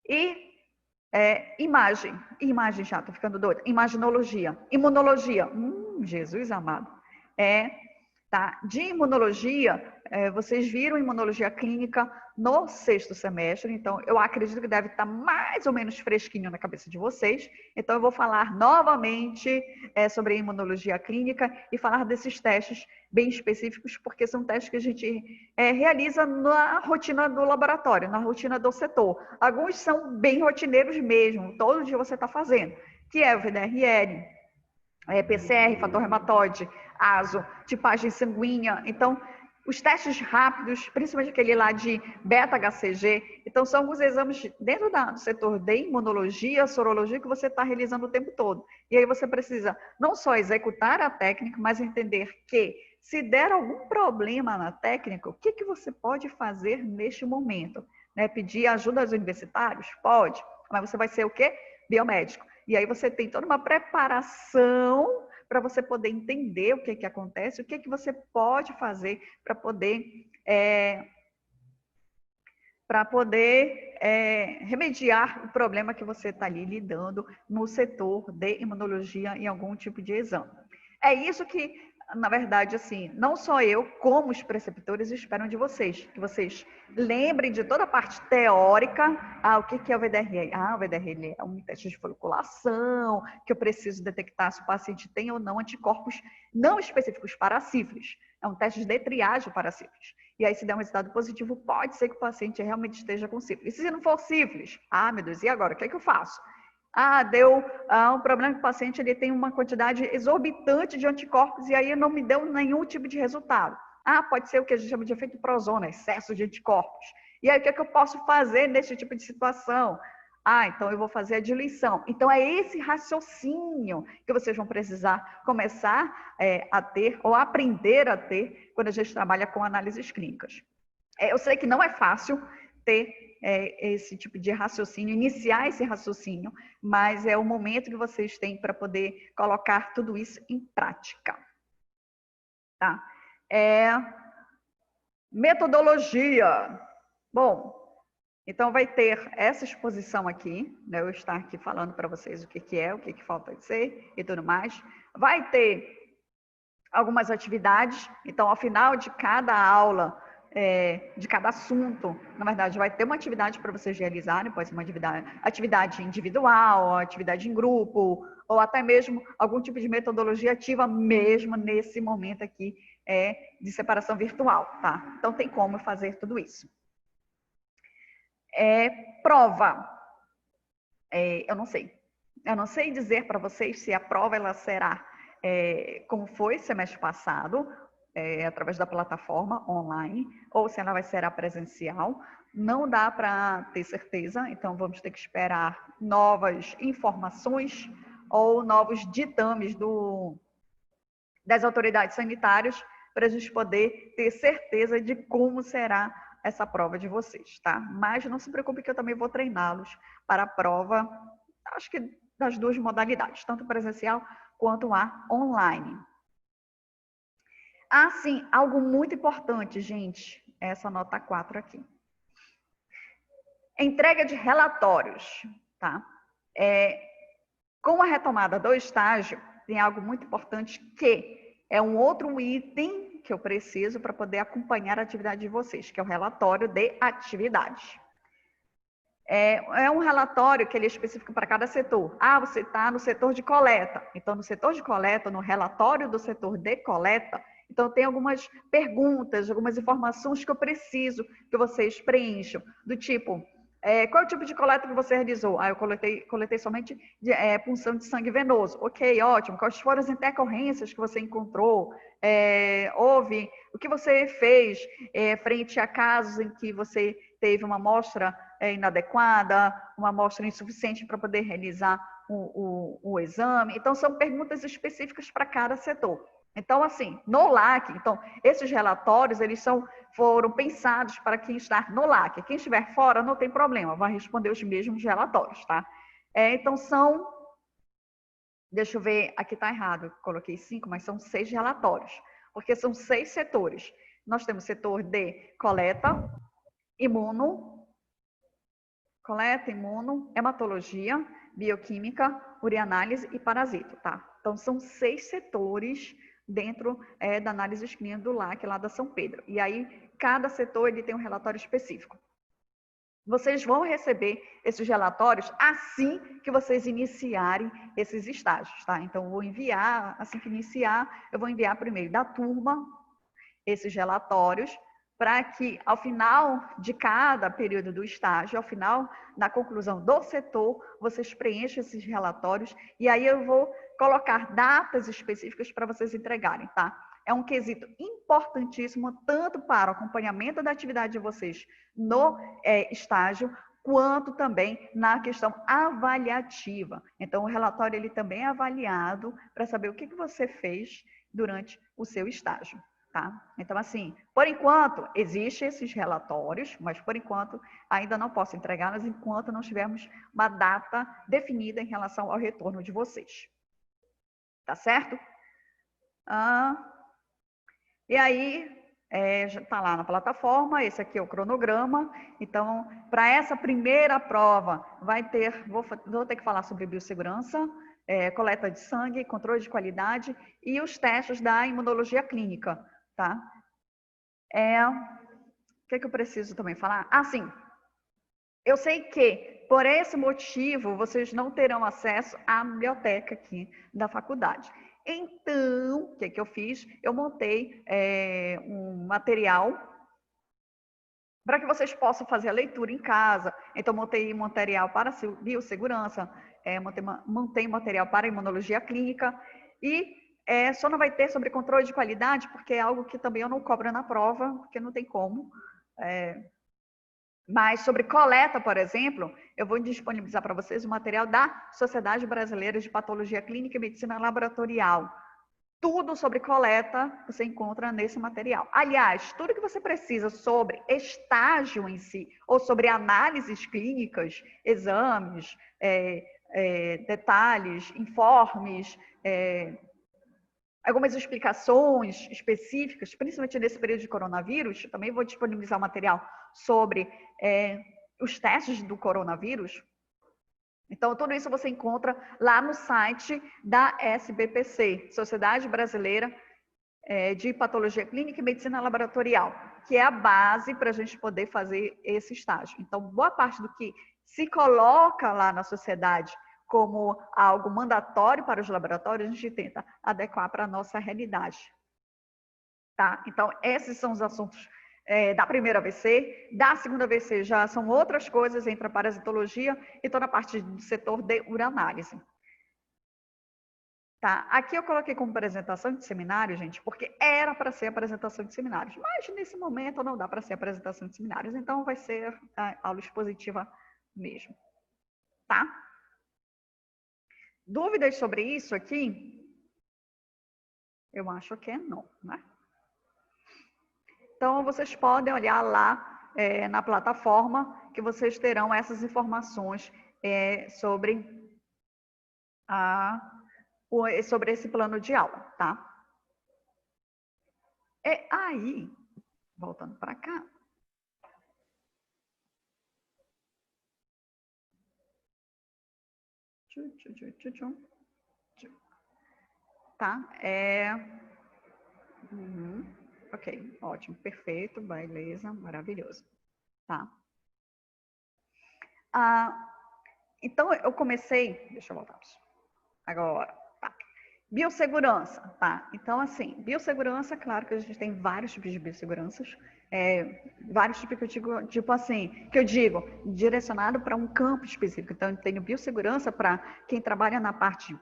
A: E imagem já, tô ficando doida. Imaginologia, imunologia, Jesus amado. Tá? De imunologia, vocês viram imunologia clínica no 6º semestre, então eu acredito que deve estar mais ou menos fresquinho na cabeça de vocês. Então eu vou falar novamente sobre imunologia clínica e falar desses testes bem específicos, porque são testes que a gente realiza na rotina do laboratório, na rotina do setor. Alguns são bem rotineiros mesmo, todo dia você está fazendo, que é o VDRL, PCR, fator reumatoide, ASO, tipagem sanguínea. Então, os testes rápidos, principalmente aquele lá de beta-HCG, então são alguns exames dentro do setor de imunologia, sorologia, que você está realizando o tempo todo. E aí você precisa não só executar a técnica, mas entender que se der algum problema na técnica, o que você pode fazer neste momento? Né? Pedir ajuda aos universitários? Pode, mas você vai ser o quê? Biomédico. E aí você tem toda uma preparação para você poder entender o que acontece, o que você pode fazer para poder remediar o problema que você está ali lidando no setor de imunologia em algum tipo de exame. É isso que, na verdade, assim, não só eu, como os preceptores esperam de vocês, que vocês lembrem de toda a parte teórica. O que é o VDRL? O VDRL é um teste de folliculação, que eu preciso detectar se o paciente tem ou não anticorpos não específicos para a sífilis. É um teste de triagem para a sífilis. E aí, se der um resultado positivo, pode ser que o paciente realmente esteja com sífilis. E se não for sífilis? Meu Deus, e agora? O que é que eu faço? Deu um problema que o paciente ele tem uma quantidade exorbitante de anticorpos e aí não me deu nenhum tipo de resultado. Pode ser o que a gente chama de efeito prozona, excesso de anticorpos. E aí, o que é que eu posso fazer nesse tipo de situação? Então eu vou fazer a diluição. Então é esse raciocínio que vocês vão precisar começar a ter ou aprender a ter quando a gente trabalha com análises clínicas. Eu sei que não é fácil ter esse tipo de raciocínio, iniciar esse raciocínio, mas é o momento que vocês têm para poder colocar tudo isso em prática. Tá? Metodologia. Bom, então vai ter essa exposição aqui, né? Eu estar aqui falando para vocês o que é, o que falta de ser e tudo mais. Vai ter algumas atividades, então ao final de cada aula, de cada assunto, na verdade, vai ter uma atividade para vocês realizarem, pode ser uma atividade individual, atividade em grupo, ou até mesmo algum tipo de metodologia ativa mesmo nesse momento aqui de separação virtual, tá? Então tem como fazer tudo isso. Prova. Eu não sei. Eu não sei dizer para vocês se a prova ela será como foi semestre passado, através da plataforma online, ou se ela vai ser presencial. Não dá para ter certeza, então vamos ter que esperar novas informações ou novos ditames das autoridades sanitárias para a gente poder ter certeza de como será essa prova de vocês, tá? Mas não se preocupe que eu também vou treiná-los para a prova, acho que das duas modalidades, tanto presencial quanto a online. Sim, algo muito importante, gente, essa nota 4 aqui. Entrega de relatórios, tá? Com a retomada do estágio, tem algo muito importante que é um outro item que eu preciso para poder acompanhar a atividade de vocês, que é o relatório de atividades. É um relatório que ele é específico para cada setor. Você está no setor de coleta. Então, no setor de coleta, no relatório do setor de coleta, então tem algumas perguntas, algumas informações que eu preciso que vocês preencham, do tipo, qual é o tipo de coleta que você realizou? Eu coletei somente punção de sangue venoso. Ok, ótimo. Quais foram as intercorrências que você encontrou? O que você fez frente a casos em que você teve uma amostra inadequada, uma amostra insuficiente para poder realizar o exame? Então, são perguntas específicas para cada setor. Então, assim, no LAC, esses relatórios, eles foram pensados para quem está no LAC. Quem estiver fora, não tem problema, vai responder os mesmos relatórios, tá? Então, deixa eu ver, aqui está errado, coloquei 5, mas são 6 relatórios, porque são 6 setores. Nós temos setor de coleta, imuno, hematologia, bioquímica, urianálise e parasito, tá? Então, são 6 setores dentro da análise clínica do LAC, lá da São Pedro. E aí, cada setor ele tem um relatório específico. Vocês vão receber esses relatórios assim que vocês iniciarem esses estágios, tá? Então, eu vou enviar, assim que iniciar, eu vou enviar por e-mail da turma esses relatórios, para que, ao final de cada período do estágio, ao final da conclusão do setor, vocês preencham esses relatórios e aí eu vou colocar datas específicas para vocês entregarem, tá? É um quesito importantíssimo, tanto para o acompanhamento da atividade de vocês no estágio, quanto também na questão avaliativa. Então, o relatório ele também é avaliado para saber o que você fez durante o seu estágio. Tá? Então, assim, por enquanto, existem esses relatórios, mas por enquanto ainda não posso entregá-los enquanto não tivermos uma data definida em relação ao retorno de vocês. Tá certo? E aí, já está lá na plataforma, esse aqui é o cronograma. Então, para essa primeira prova, vou ter que falar sobre biossegurança, coleta de sangue, controle de qualidade e os testes da imunologia clínica. Tá? O que eu preciso também falar? Sim. Eu sei que, por esse motivo, vocês não terão acesso à biblioteca aqui da faculdade. Então, o que eu fiz? Eu montei um material para que vocês possam fazer a leitura em casa. Então, montei material para biossegurança, montei material para imunologia clínica e só não vai ter sobre controle de qualidade, porque é algo que também eu não cobro na prova, porque não tem como. Mas sobre coleta, por exemplo, eu vou disponibilizar para vocês o material da Sociedade Brasileira de Patologia Clínica e Medicina Laboratorial. Tudo sobre coleta você encontra nesse material. Aliás, tudo que você precisa sobre estágio em si, ou sobre análises clínicas, exames, detalhes, informes, algumas explicações específicas, principalmente nesse período de coronavírus. Também vou disponibilizar material sobre os testes do coronavírus. Então, tudo isso você encontra lá no site da SBPC, Sociedade Brasileira de Patologia Clínica e Medicina Laboratorial, que é a base para a gente poder fazer esse estágio. Então, boa parte do que se coloca lá na sociedade como algo mandatório para os laboratórios, a gente tenta adequar para a nossa realidade. Tá? Então, esses são os assuntos da primeira AVC. Da segunda AVC já são outras coisas, entra a parasitologia e toda a parte do setor de uranálise. Tá? Aqui eu coloquei como apresentação de seminário, gente, porque era para ser apresentação de seminários, mas nesse momento não dá para ser apresentação de seminários, então vai ser a aula expositiva mesmo. Tá? Dúvidas sobre isso aqui? Eu acho que não, né? Então, vocês podem olhar lá na plataforma que vocês terão essas informações sobre esse plano de aula, tá? Aí, voltando para cá. Tá? Ok, ótimo, perfeito, beleza, maravilhoso. Tá? Então, eu comecei, deixa eu voltar agora, tá? Biossegurança, tá? Então, assim, biossegurança, claro que a gente tem vários tipos de biosseguranças, vários tipos que eu digo, tipo assim, que eu digo, direcionado para um campo específico. Então, eu tenho biossegurança para quem trabalha na parte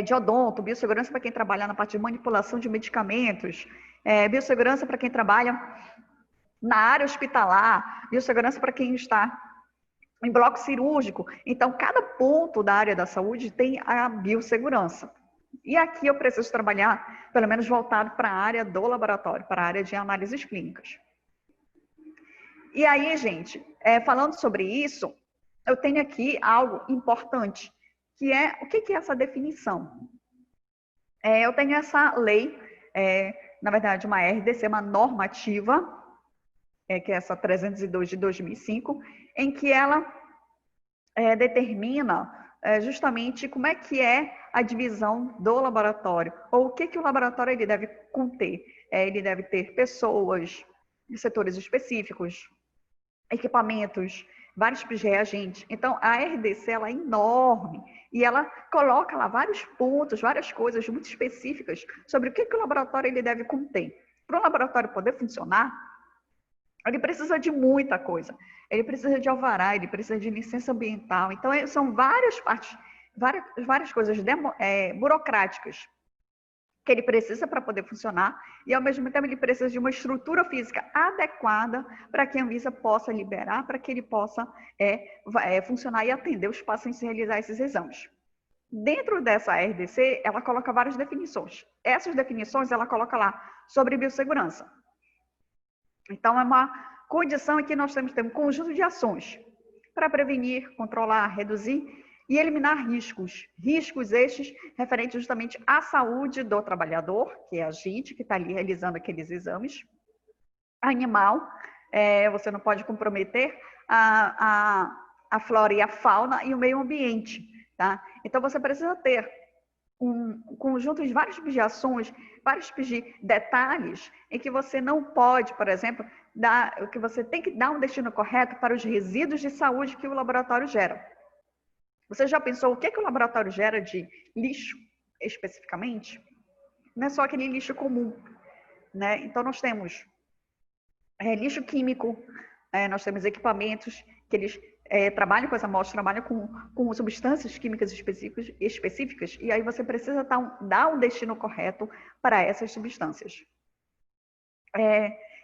A: de odonto, biossegurança para quem trabalha na parte de manipulação de medicamentos, biossegurança para quem trabalha na área hospitalar, biossegurança para quem está em bloco cirúrgico. Então, cada ponto da área da saúde tem a biossegurança. E aqui eu preciso trabalhar, pelo menos voltado para a área do laboratório, para a área de análises clínicas. E aí, gente, falando sobre isso, eu tenho aqui algo importante, que é, o que é essa definição? Eu tenho essa lei, na verdade, uma RDC, uma normativa, que é essa 302 de 2005, em que ela determina justamente como é que é a divisão do laboratório, ou o que o laboratório ele deve conter. Ele deve ter pessoas, setores específicos, equipamentos, vários tipos de reagentes. Então, a RDC ela é enorme e ela coloca lá vários pontos, várias coisas muito específicas sobre o que o laboratório ele deve conter. Para o laboratório poder funcionar, ele precisa de muita coisa. Ele precisa de alvará, ele precisa de licença ambiental. Então, são várias partes, várias coisas burocráticas que ele precisa para poder funcionar e, ao mesmo tempo, ele precisa de uma estrutura física adequada para que a Anvisa possa liberar, para que ele possa funcionar e atender os pacientes e realizar esses exames. Dentro dessa RDC, ela coloca várias definições. Essas definições, ela coloca lá sobre biossegurança. Então, é uma condição em que nós temos que ter um conjunto de ações para prevenir, controlar, reduzir e eliminar riscos. Riscos estes referentes justamente à saúde do trabalhador, que é a gente que está ali realizando aqueles exames. Animal, você não pode comprometer a flora e a fauna e o meio ambiente, tá? Então, você precisa ter um conjunto de vários tipos de ações, vários tipos de detalhes em que você não pode, por exemplo, que você tem que dar um destino correto para os resíduos de saúde que o laboratório gera. Você já pensou o que o laboratório gera de lixo, especificamente? Não é só aquele lixo comum, né? Então, nós temos lixo químico, nós temos equipamentos que eles trabalham com essa amostra, trabalham com substâncias químicas específicas, e aí você precisa dar um destino correto para essas substâncias.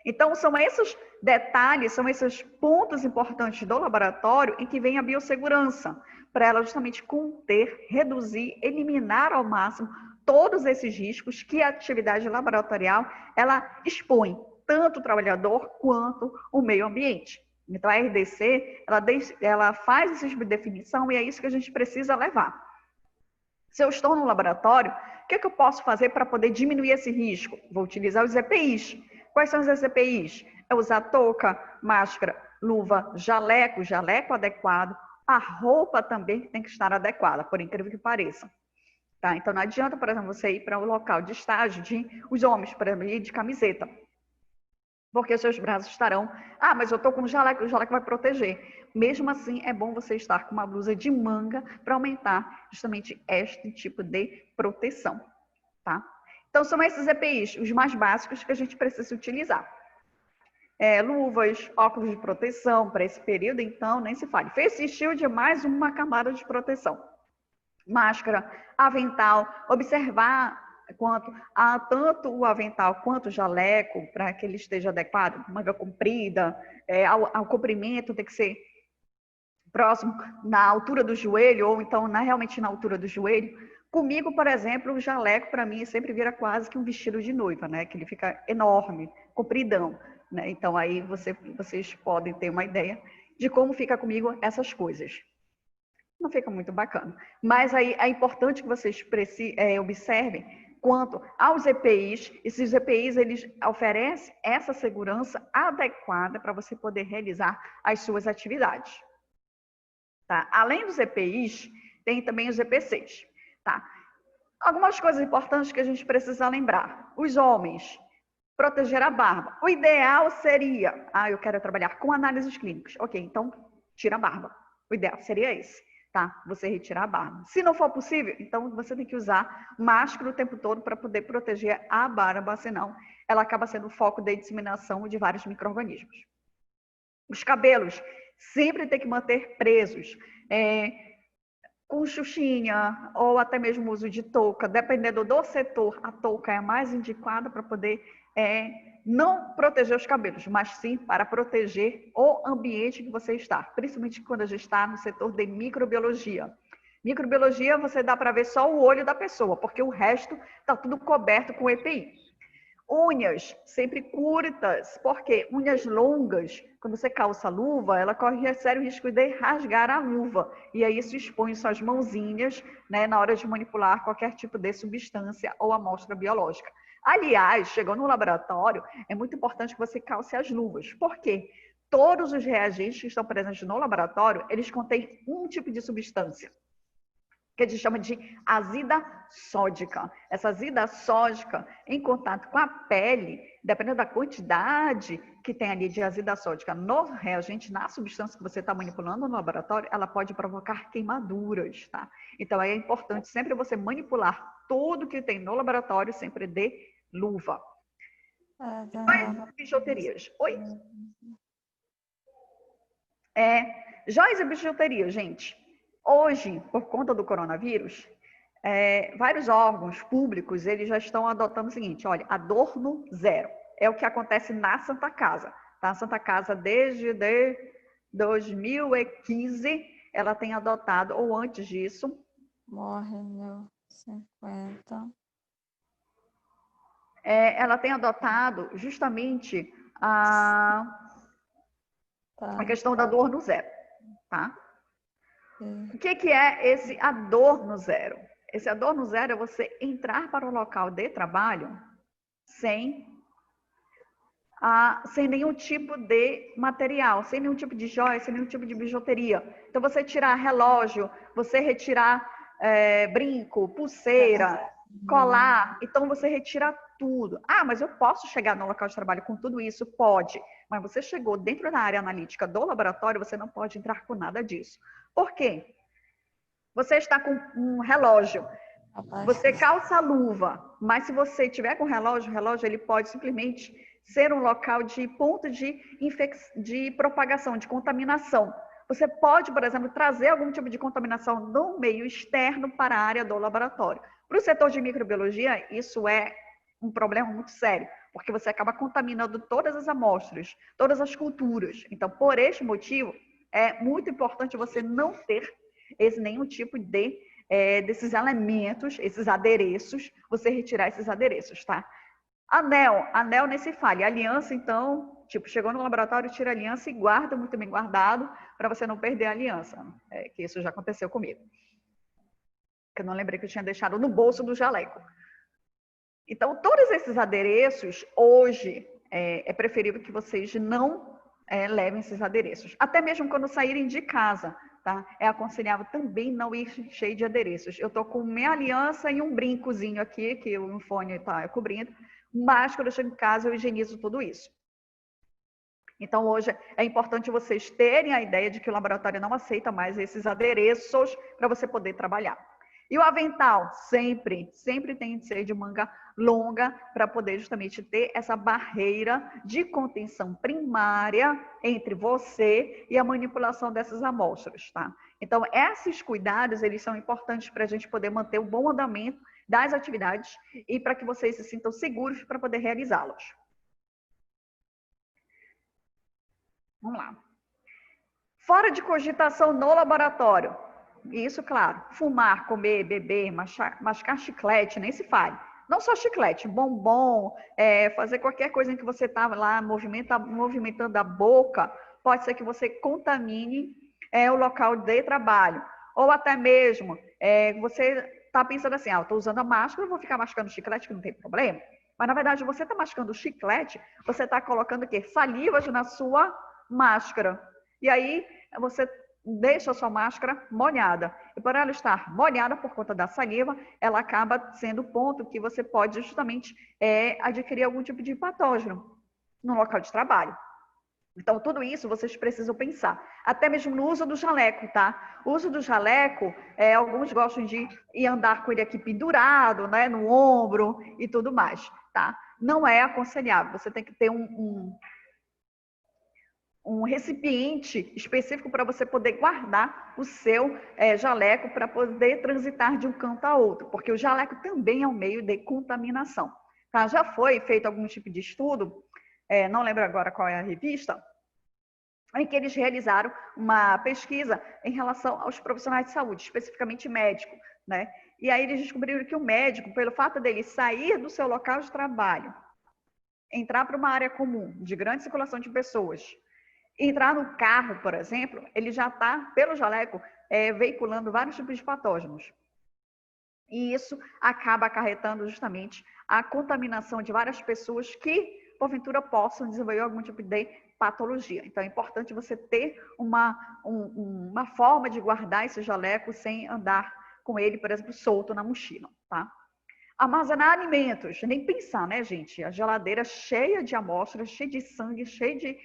A: Então, são esses detalhes, são esses pontos importantes do laboratório em que vem a biossegurança, para ela justamente conter, reduzir, eliminar ao máximo todos esses riscos que a atividade laboratorial ela expõe, tanto o trabalhador quanto o meio ambiente. Então, a RDC, ela faz essa tipo de definição e é isso que a gente precisa levar. Se eu estou no laboratório, o que eu posso fazer para poder diminuir esse risco? Vou utilizar os EPIs. Quais são os EPIs? É usar touca, máscara, luva, jaleco adequado. A roupa também tem que estar adequada, por incrível que pareça. Tá? Então, não adianta, por exemplo, você ir para um local de estágio os homens, por exemplo, ir de camiseta. Porque os seus braços estarão... mas eu estou com o jaleco vai proteger. Mesmo assim, é bom você estar com uma blusa de manga para aumentar justamente este tipo de proteção, tá? Então, são esses EPIs, os mais básicos que a gente precisa utilizar. Luvas, óculos de proteção para esse período, então, nem se fale. Face shield é mais uma camada de proteção. Máscara, avental, observar tanto o avental quanto o jaleco, para que ele esteja adequado, manga comprida, ao comprimento tem que ser próximo, na altura do joelho, ou então realmente na altura do joelho. Comigo, por exemplo, o jaleco, para mim, sempre vira quase que um vestido de noiva, né? Que ele fica enorme, compridão, né? Então, aí vocês podem ter uma ideia de como fica comigo essas coisas. Não fica muito bacana. Mas aí é importante que vocês observem quanto aos EPIs. Esses EPIs, eles oferecem essa segurança adequada para você poder realizar as suas atividades. Tá? Além dos EPIs, tem também os EPCs. Tá? Algumas coisas importantes que a gente precisa lembrar. Os homens, proteger a barba. O ideal seria, eu quero trabalhar com análises clínicas. Ok, então tira a barba. O ideal seria esse. Tá? Você retirar a barba. Se não for possível, então você tem que usar máscara o tempo todo para poder proteger a barba, senão ela acaba sendo o foco da disseminação de vários micro-organismos. Os cabelos sempre tem que manter presos, com xuxinha ou até mesmo uso de touca, dependendo do setor, a touca é a mais indicada para poder não proteger os cabelos, mas sim para proteger o ambiente que você está, principalmente quando a gente está no setor de microbiologia. Microbiologia, você dá para ver só o olho da pessoa, porque o resto está tudo coberto com EPI. Unhas, sempre curtas, porque unhas longas, quando você calça a luva, ela corre sério risco de rasgar a luva, e aí isso expõe suas mãozinhas, né, na hora de manipular qualquer tipo de substância ou amostra biológica. Aliás, chegou no laboratório, é muito importante que você calce as luvas. Por quê? Todos os reagentes que estão presentes no laboratório, eles contêm um tipo de substância. que a gente chama de azida sódica. Essa azida sódica, em contato com a pele, dependendo da quantidade que tem ali de azida sódica no reagente, na substância que você está manipulando no laboratório, ela pode provocar queimaduras, tá? Então, é importante sempre você manipular tudo que tem no laboratório, sempre de luva. Joias e bijuterias. Oi? Joias e bijuterias, gente. Hoje, por conta do coronavírus, vários órgãos públicos, eles já estão adotando o seguinte, olha, adorno zero. É o que acontece na Santa Casa. Tá? A Santa Casa, desde 2015, ela tem adotado, ou antes disso...
D: Morreu 50.
A: Ela tem adotado justamente a questão da adorno zero, tá? O que é esse adorno zero? Esse adorno zero é você entrar para o local de trabalho sem nenhum tipo de material, sem nenhum tipo de joia, sem nenhum tipo de bijuteria. Então, você tirar relógio, você retirar brinco, pulseira, colar. Então, você retira tudo. Mas eu posso chegar no local de trabalho com tudo isso? Pode. Mas você chegou dentro da área analítica do laboratório, você não pode entrar com nada disso. Por quê? Você está com um relógio, você calça a luva, mas se você tiver com relógio, o relógio ele pode simplesmente ser um local de ponto de propagação, de contaminação. Você pode, por exemplo, trazer algum tipo de contaminação do meio externo para a área do laboratório. Para o setor de microbiologia, isso é um problema muito sério, porque você acaba contaminando todas as amostras, todas as culturas. Então, por este motivo, é muito importante você não ter nenhum tipo desses elementos, esses adereços, você retirar esses adereços, tá? Anel nem se fale. Aliança, então, chegou no laboratório, tira a aliança e guarda muito bem guardado para você não perder a aliança. Que isso já aconteceu comigo. Que eu não lembrei que eu tinha deixado no bolso do jaleco. Então, todos esses adereços, hoje, é preferível que vocês não levem esses adereços. Até mesmo quando saírem de casa, tá? É aconselhável também não ir cheio de adereços. Eu tô com minha aliança e um brincozinho aqui, que o fone está cobrindo, mas quando eu chego em casa eu higienizo tudo isso. Então, hoje é importante vocês terem a ideia de que o laboratório não aceita mais esses adereços para você poder trabalhar. E o avental sempre tem que ser de manga longa para poder justamente ter essa barreira de contenção primária entre você e a manipulação dessas amostras, tá? Então, esses cuidados, eles são importantes para a gente poder manter o bom andamento das atividades e para que vocês se sintam seguros para poder realizá-los. Vamos lá. Fora de cogitação no laboratório. Isso, claro. Fumar, comer, beber, mascar chiclete, nem se fale. Não só chiclete, bombom, fazer qualquer coisa em que você estava lá movimentando a boca, pode ser que você contamine o local de trabalho. Ou até mesmo, você está pensando assim, eu estou usando a máscara, eu vou ficar mascando chiclete, que não tem problema. Mas, na verdade, você está mascando o chiclete, você está colocando o quê? Salivas na sua máscara. E aí, você deixa a sua máscara molhada. E por ela estar molhada por conta da saliva, ela acaba sendo o ponto que você pode justamente adquirir algum tipo de patógeno no local de trabalho. Então, tudo isso vocês precisam pensar. Até mesmo no uso do jaleco, tá? O uso do jaleco, alguns gostam de ir andar com ele aqui pendurado, né, no ombro e tudo mais, tá? Não é aconselhável. Você tem que ter um recipiente específico para você poder guardar o seu jaleco para poder transitar de um canto a outro, porque o jaleco também é um meio de contaminação. Tá? Já foi feito algum tipo de estudo, não lembro agora qual é a revista, em que eles realizaram uma pesquisa em relação aos profissionais de saúde, especificamente médico, né? E aí eles descobriram que o médico, pelo fato dele sair do seu local de trabalho, entrar para uma área comum, de grande circulação de pessoas, entrar no carro, por exemplo, ele já está, pelo jaleco, veiculando vários tipos de patógenos. E isso acaba acarretando justamente a contaminação de várias pessoas que, porventura, possam desenvolver algum tipo de patologia. Então, é importante você ter uma forma de guardar esse jaleco sem andar com ele, por exemplo, solto na mochila, tá? Armazenar alimentos, nem pensar, né, gente? A geladeira cheia de amostras, cheia de sangue, cheia de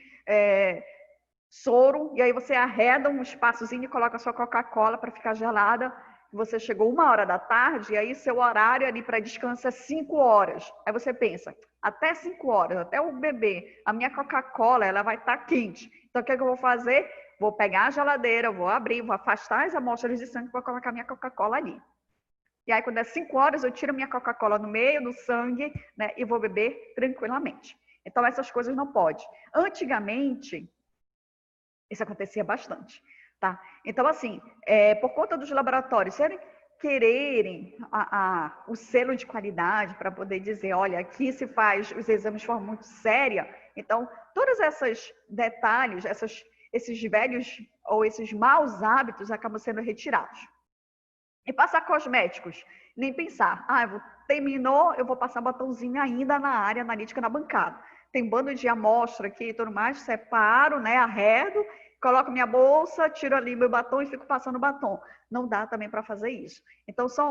A: soro, e aí você arreda um espaçozinho e coloca a sua Coca-Cola para ficar gelada. Você chegou 1h da tarde, e aí seu horário ali para descanso é 5 horas. Aí você pensa, até 5 horas, até eu beber, a minha Coca-Cola ela vai estar quente. Então, o que eu vou fazer? Vou pegar a geladeira, vou abrir, vou afastar as amostras de sangue e vou colocar minha Coca-Cola ali. E aí, quando é 5 horas, eu tiro minha Coca-Cola no meio do sangue, né, e vou beber tranquilamente. Então, essas coisas não pode. Antigamente, isso acontecia bastante, tá? Então, assim, por conta dos laboratórios quererem o selo de qualidade para poder dizer, olha, aqui se faz os exames de forma muito séria. Então, todos esses detalhes, esses velhos ou esses maus hábitos acabam sendo retirados. E passar cosméticos, nem pensar. Terminou, eu vou passar batonzinho ainda na área analítica na bancada. Tem bando de amostra aqui e tudo mais, separo, né, arredo, coloco minha bolsa, tiro ali meu batom e fico passando batom. Não dá também para fazer isso. Então, são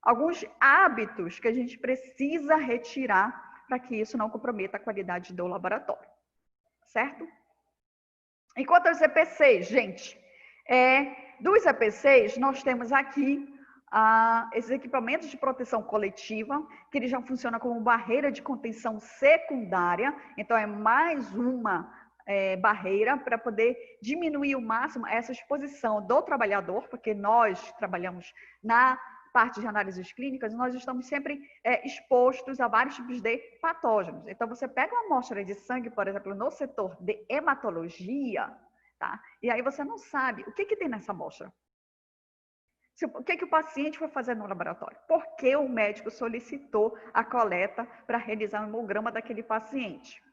A: alguns hábitos que a gente precisa retirar para que isso não comprometa a qualidade do laboratório. Certo? Enquanto aos EPCs, gente, dos EPCs, nós temos aqui esses equipamentos de proteção coletiva, que eles já funcionam como barreira de contenção secundária, então é mais uma barreira para poder diminuir o máximo essa exposição do trabalhador, porque nós trabalhamos na parte de análises clínicas, nós estamos sempre expostos a vários tipos de patógenos. Então, você pega uma amostra de sangue, por exemplo, no setor de hematologia, tá? E aí você não sabe o que tem nessa amostra. O que o paciente foi fazer no laboratório? Por que o médico solicitou a coleta para realizar o hemograma daquele paciente?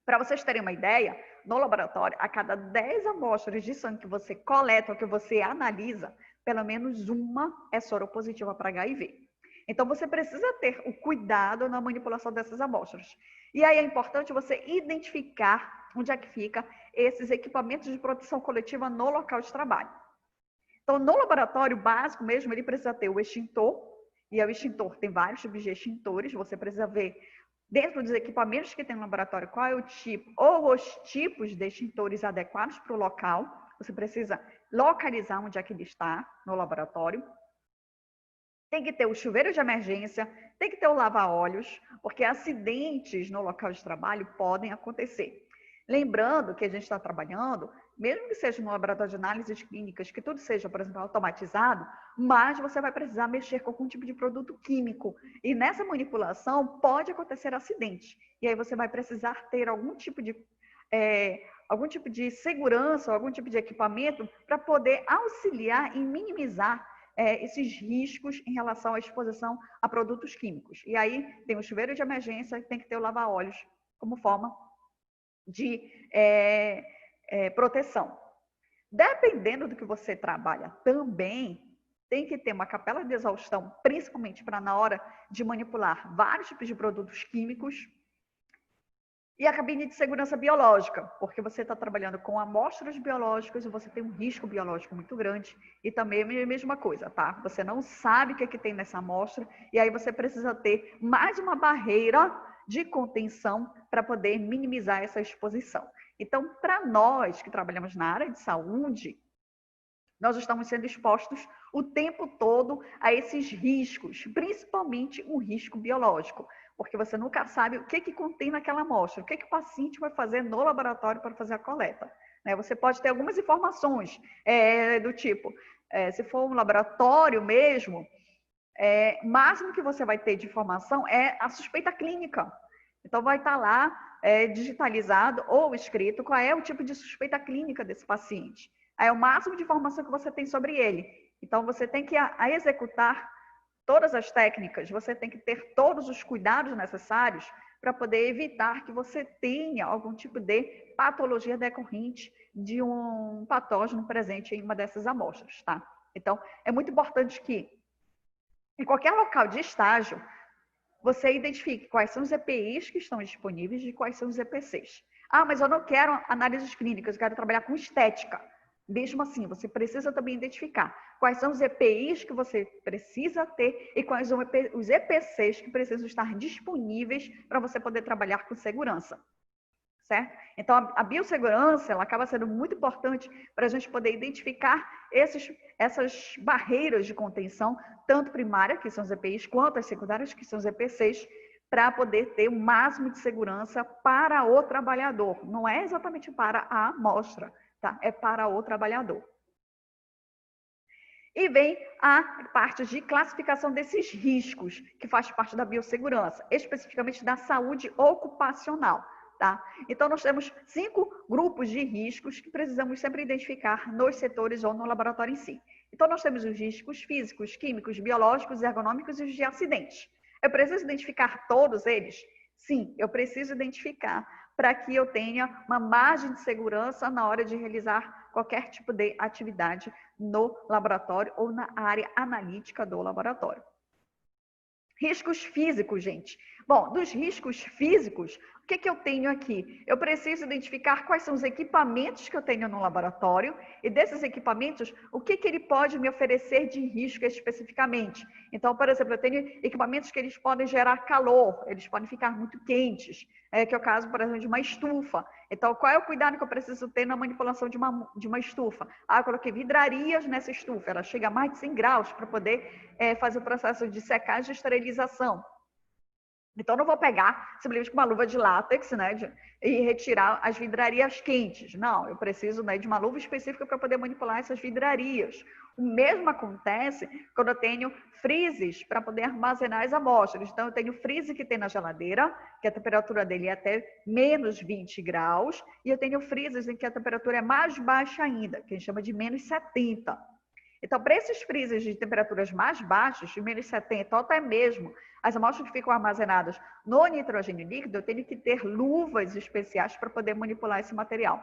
A: Para vocês terem uma ideia, no laboratório, a cada 10 amostras de sangue que você coleta ou que você analisa, pelo menos uma é soropositiva para HIV. Então, você precisa ter o cuidado na manipulação dessas amostras. E aí é importante você identificar onde é que fica esses equipamentos de proteção coletiva no local de trabalho. Então, no laboratório básico mesmo, ele precisa ter o extintor, e o extintor tem vários tipos de extintores, você precisa ver dentro dos equipamentos que tem no laboratório qual é o tipo ou os tipos de extintores adequados para o local. Você precisa localizar onde é que ele está no laboratório. Tem que ter o chuveiro de emergência, tem que ter o lava-óleos, porque acidentes no local de trabalho podem acontecer. Lembrando que a gente está trabalhando, mesmo que seja no laboratório de análises clínicas, que tudo seja, por exemplo, automatizado, mas você vai precisar mexer com algum tipo de produto químico. E nessa manipulação pode acontecer acidente. E aí você vai precisar ter algum tipo de segurança, algum tipo de equipamento para poder auxiliar em minimizar esses riscos em relação à exposição a produtos químicos. E aí tem o chuveiro de emergência e tem que ter o lava-óleos como forma de proteção. Dependendo do que você trabalha também, tem que ter uma capela de exaustão, principalmente para na hora de manipular vários tipos de produtos químicos. E a cabine de segurança biológica, porque você está trabalhando com amostras biológicas e você tem um risco biológico muito grande. E também é a mesma coisa, tá? Você não sabe o que tem nessa amostra e aí você precisa ter mais uma barreira de contenção para poder minimizar essa exposição. Então, para nós que trabalhamos na área de saúde, nós estamos sendo expostos o tempo todo a esses riscos, principalmente o risco biológico, porque você nunca sabe o que contém naquela amostra, o que o paciente vai fazer no laboratório para fazer a coleta. Você pode ter algumas informações do tipo, se for um laboratório mesmo, o máximo que você vai ter de informação é a suspeita clínica. Então, vai estar lá digitalizado ou escrito qual é o tipo de suspeita clínica desse paciente. É o máximo de informação que você tem sobre ele. Então, você tem que executar todas as técnicas, você tem que ter todos os cuidados necessários para poder evitar que você tenha algum tipo de patologia decorrente de um patógeno presente em uma dessas amostras, tá? Então, é muito importante que, em qualquer local de estágio, você identifique quais são os EPIs que estão disponíveis e quais são os EPCs. Mas eu não quero análises clínicas, eu quero trabalhar com estética. mesmo assim, você precisa também identificar quais são os EPIs que você precisa ter e quais são os EPCs que precisam estar disponíveis para você poder trabalhar com segurança. Certo? Então, a biossegurança ela acaba sendo muito importante para a gente poder identificar essas barreiras de contenção, tanto primária, que são os EPIs, quanto as secundárias, que são os EPCs, para poder ter o máximo de segurança para o trabalhador. Não é exatamente para a amostra, tá? É para o trabalhador. E vem a parte de classificação desses riscos, que faz parte da biossegurança, especificamente da saúde ocupacional. Tá? Então, nós temos 5 grupos de riscos que precisamos sempre identificar nos setores ou no laboratório em si. Então, nós temos os riscos físicos, químicos, biológicos, ergonômicos e os de acidentes. Eu preciso identificar todos eles? Sim, eu preciso identificar para que eu tenha uma margem de segurança na hora de realizar qualquer tipo de atividade no laboratório ou na área analítica do laboratório. Riscos físicos, gente. Bom, dos riscos físicos, o que eu tenho aqui? Eu preciso identificar quais são os equipamentos que eu tenho no laboratório e desses equipamentos, o que ele pode me oferecer de risco especificamente. Então, por exemplo, eu tenho equipamentos que eles podem gerar calor, eles podem ficar muito quentes, que é o caso, por exemplo, de uma estufa. Então, qual é o cuidado que eu preciso ter na manipulação de uma estufa? Eu coloquei vidrarias nessa estufa, ela chega a mais de 100 graus para poder fazer o processo de secagem e esterilização. Então, não vou pegar simplesmente com uma luva de látex, né, e retirar as vidrarias quentes. Não, eu preciso, né, de uma luva específica para poder manipular essas vidrarias. O mesmo acontece quando eu tenho freezes para poder armazenar as amostras. Então, eu tenho freezer que tem na geladeira, que a temperatura dele é até menos 20 graus, e eu tenho freezers em que a temperatura é mais baixa ainda, que a gente chama de menos 70. Então, para esses freezers de temperaturas mais baixas, de menos 70 ou até mesmo as amostras que ficam armazenadas no nitrogênio líquido, eu tenho que ter luvas especiais para poder manipular esse material.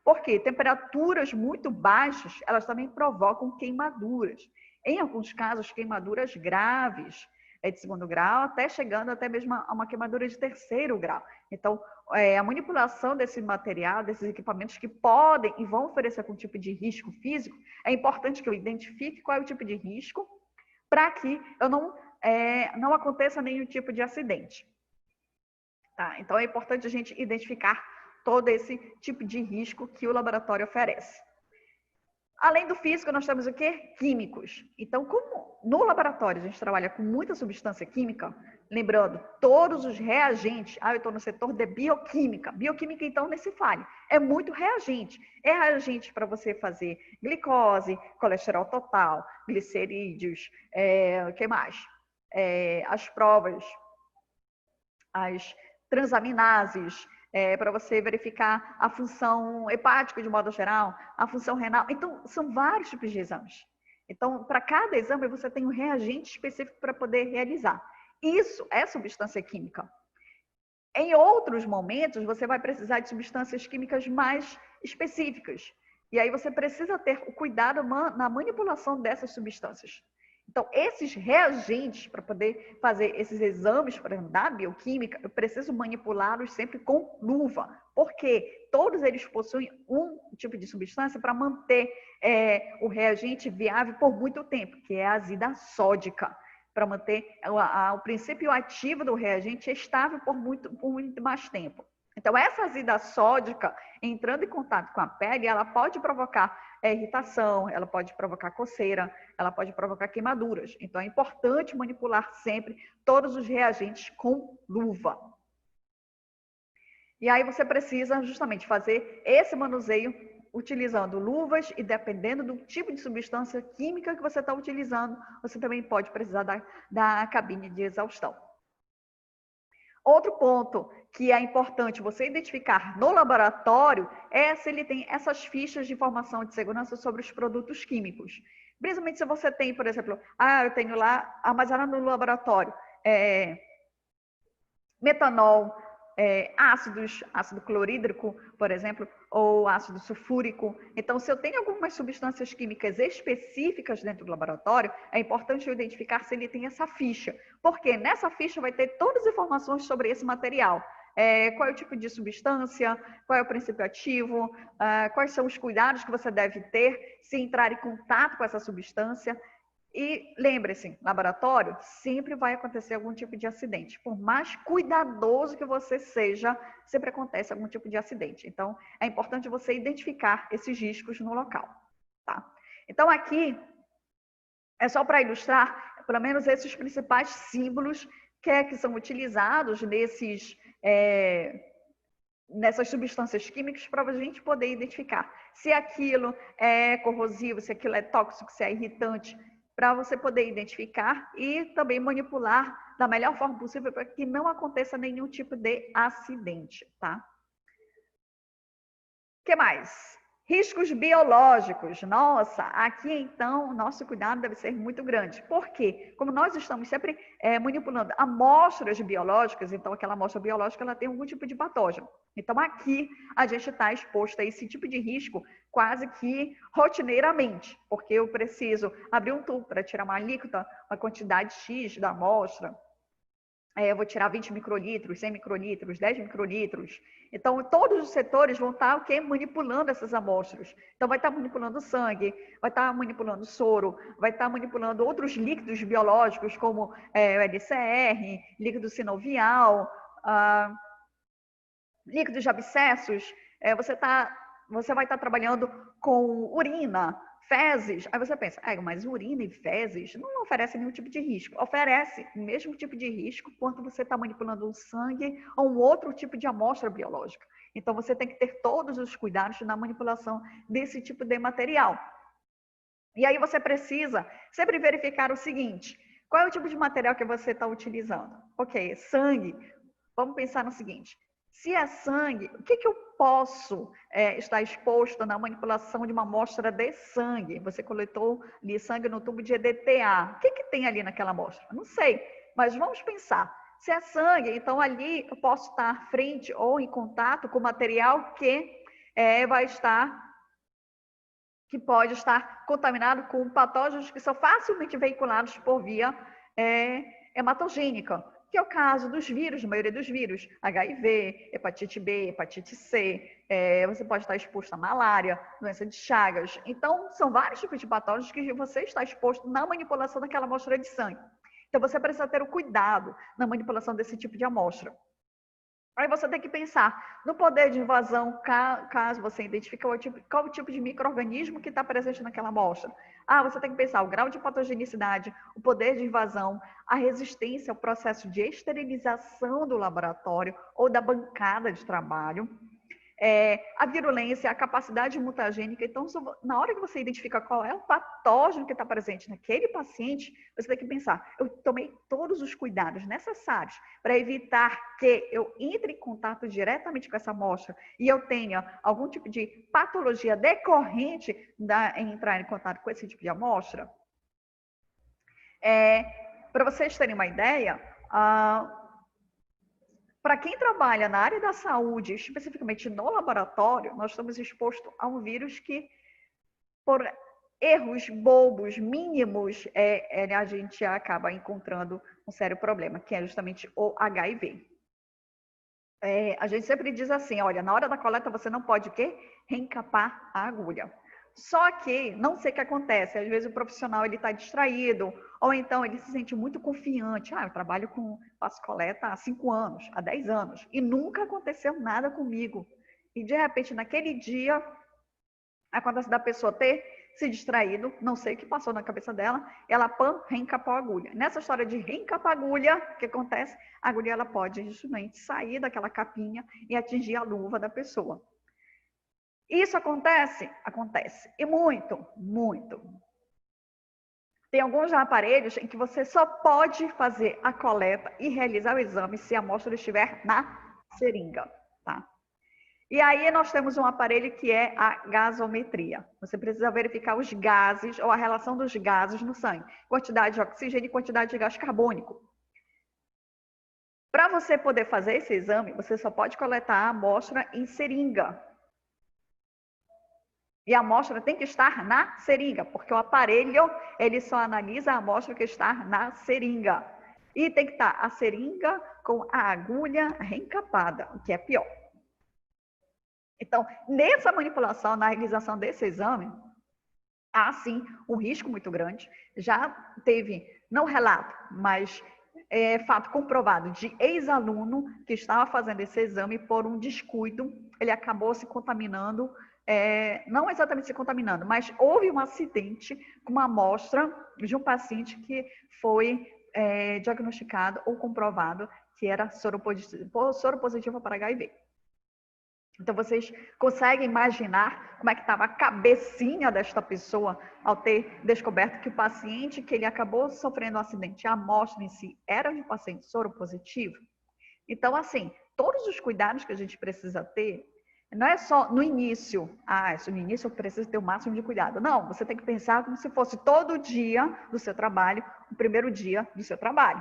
A: Por quê? Temperaturas muito baixas, elas também provocam queimaduras. Em alguns casos, queimaduras graves, de 2º grau, até chegando até mesmo a uma queimadura de 3º grau. Então, a manipulação desse material, desses equipamentos que podem e vão oferecer algum tipo de risco físico, é importante que eu identifique qual é o tipo de risco para que eu não aconteça nenhum tipo de acidente. Tá? Então, é importante a gente identificar todo esse tipo de risco que o laboratório oferece. Além do físico, nós temos o quê? Químicos. Então, como no laboratório a gente trabalha com muita substância química, lembrando, todos os reagentes, eu estou no setor de bioquímica. Bioquímica, então, nem se fale. É muito reagente. É reagente para você fazer glicose, colesterol total, glicerídeos, o que mais? As provas, as transaminases, para você verificar a função hepática de modo geral, a função renal. Então, são vários tipos de exames. Então, para cada exame, você tem um reagente específico para poder realizar. Isso é substância química. Em outros momentos, você vai precisar de substâncias químicas mais específicas. E aí você precisa ter o cuidado na manipulação dessas substâncias. Então, esses reagentes, para poder fazer esses exames, por exemplo, da bioquímica, eu preciso manipulá-los sempre com luva, porque todos eles possuem um tipo de substância para manter o reagente viável por muito tempo, que é a azida sódica, para manter o princípio ativo do reagente estável por muito mais tempo. Então, essa azida sódica, entrando em contato com a pele, ela pode provocar irritação, ela pode provocar coceira, ela pode provocar queimaduras. Então, é importante manipular sempre todos os reagentes com luva. E aí você precisa justamente fazer esse manuseio utilizando luvas e dependendo do tipo de substância química que você está utilizando, você também pode precisar da cabine de exaustão. Outro ponto que é importante você identificar no laboratório é se ele tem essas fichas de informação de segurança sobre os produtos químicos. Principalmente se você tem, por exemplo, eu tenho lá armazenado no laboratório metanol, ácido clorídrico, por exemplo, ou ácido sulfúrico. Então, se eu tenho algumas substâncias químicas específicas dentro do laboratório, é importante eu identificar se ele tem essa ficha. Porque nessa ficha vai ter todas as informações sobre esse material. qual é o tipo de substância, qual é o princípio ativo, quais são os cuidados que você deve ter se entrar em contato com essa substância. E lembre-se, laboratório, sempre vai acontecer algum tipo de acidente. Por mais cuidadoso que você seja, sempre acontece algum tipo de acidente. Então, é importante você identificar esses riscos no local, tá? Então, aqui, é só para ilustrar, pelo menos esses principais símbolos que são utilizados nessas substâncias químicas para a gente poder identificar se aquilo é corrosivo, se aquilo é tóxico, se é irritante, para você poder identificar e também manipular da melhor forma possível para que não aconteça nenhum tipo de acidente, tá? O que mais? Riscos biológicos. Nossa, aqui então o nosso cuidado deve ser muito grande. Por quê? Como nós estamos sempre manipulando amostras biológicas, então aquela amostra biológica ela tem algum tipo de patógeno. Então aqui a gente está exposto a esse tipo de risco quase que rotineiramente, porque eu preciso abrir um tubo para tirar uma alíquota, uma quantidade X da amostra. Eu vou tirar 20 microlitros, 100 microlitros, 10 microlitros. Então, todos os setores vão estar manipulando essas amostras. Então, vai estar manipulando sangue, vai estar manipulando soro, vai estar manipulando outros líquidos biológicos, como o LCR, líquido sinovial, líquidos de abscessos. Você vai estar trabalhando com urina, fezes. Aí você pensa, mas urina e fezes não oferecem nenhum tipo de risco. Oferece o mesmo tipo de risco quando você está manipulando um sangue ou um outro tipo de amostra biológica. Então, você tem que ter todos os cuidados na manipulação desse tipo de material. E aí você precisa sempre verificar o seguinte, qual é o tipo de material que você está utilizando? Ok, sangue. Vamos pensar no seguinte, se é sangue, o que eu posso estar exposto na manipulação de uma amostra de sangue? Você coletou ali sangue no tubo de EDTA. O que tem ali naquela amostra? Não sei, mas vamos pensar. Se é sangue, então ali eu posso estar frente ou em contato com material que pode estar contaminado com patógenos que são facilmente veiculados por via hematogênica, que é o caso dos vírus, a maioria dos vírus, HIV, hepatite B, hepatite C, você pode estar exposto à malária, doença de Chagas. Então, são vários tipos de patógenos que você está exposto na manipulação daquela amostra de sangue. Então, você precisa ter o cuidado na manipulação desse tipo de amostra. Aí você tem que pensar no poder de invasão, caso você identifique qual o tipo de micro-organismo que está presente naquela amostra. Você tem que pensar o grau de patogenicidade, o poder de invasão, a resistência ao processo de esterilização do laboratório ou da bancada de trabalho, a virulência, a capacidade mutagênica. Então, na hora que você identifica qual é o patógeno que está presente naquele paciente, você tem que pensar, eu tomei todos os cuidados necessários para evitar que eu entre em contato diretamente com essa amostra e eu tenha algum tipo de patologia decorrente em entrar em contato com esse tipo de amostra. Para vocês terem uma ideia, para quem trabalha na área da saúde, especificamente no laboratório, nós estamos expostos a um vírus que, por erros bobos, mínimos, a gente acaba encontrando um sério problema, que é justamente o HIV. A gente sempre diz assim, olha, na hora da coleta você não pode o quê? Reencapar a agulha. Só que, não sei o que acontece, às vezes o profissional está distraído, ou então ele se sente muito confiante. Eu faço coleta há 5 anos, há 10 anos, e nunca aconteceu nada comigo. E de repente, naquele dia, acontece da pessoa ter se distraído, não sei o que passou na cabeça dela, ela reencapou a agulha. Nessa história de reencapar a agulha, o que acontece? A agulha ela pode justamente sair daquela capinha e atingir a luva da pessoa. Isso acontece? Acontece. E muito, muito. Tem alguns aparelhos em que você só pode fazer a coleta e realizar o exame se a amostra estiver na seringa, tá? E aí nós temos um aparelho que é a gasometria. Você precisa verificar os gases ou a relação dos gases no sangue. Quantidade de oxigênio e quantidade de gás carbônico. Para você poder fazer esse exame, você só pode coletar a amostra em seringa. E a amostra tem que estar na seringa, porque o aparelho ele só analisa a amostra que está na seringa. E tem que estar a seringa com a agulha reencapada, o que é pior. Então, nessa manipulação, na realização desse exame, há sim um risco muito grande. Já teve, não relato, mas fato comprovado de ex-aluno que estava fazendo esse exame por um descuido, ele acabou se contaminando, não exatamente se contaminando, mas houve um acidente com uma amostra de um paciente que foi diagnosticado ou comprovado que era soropositivo para HIV. Então, vocês conseguem imaginar como é que estava a cabecinha desta pessoa ao ter descoberto que o paciente que ele acabou sofrendo um acidente, a amostra em si, era de paciente soropositivo? Então, assim, todos os cuidados que a gente precisa ter, não é só no início, no início eu preciso ter o máximo de cuidado. Não, você tem que pensar como se fosse todo dia do seu trabalho, o primeiro dia do seu trabalho.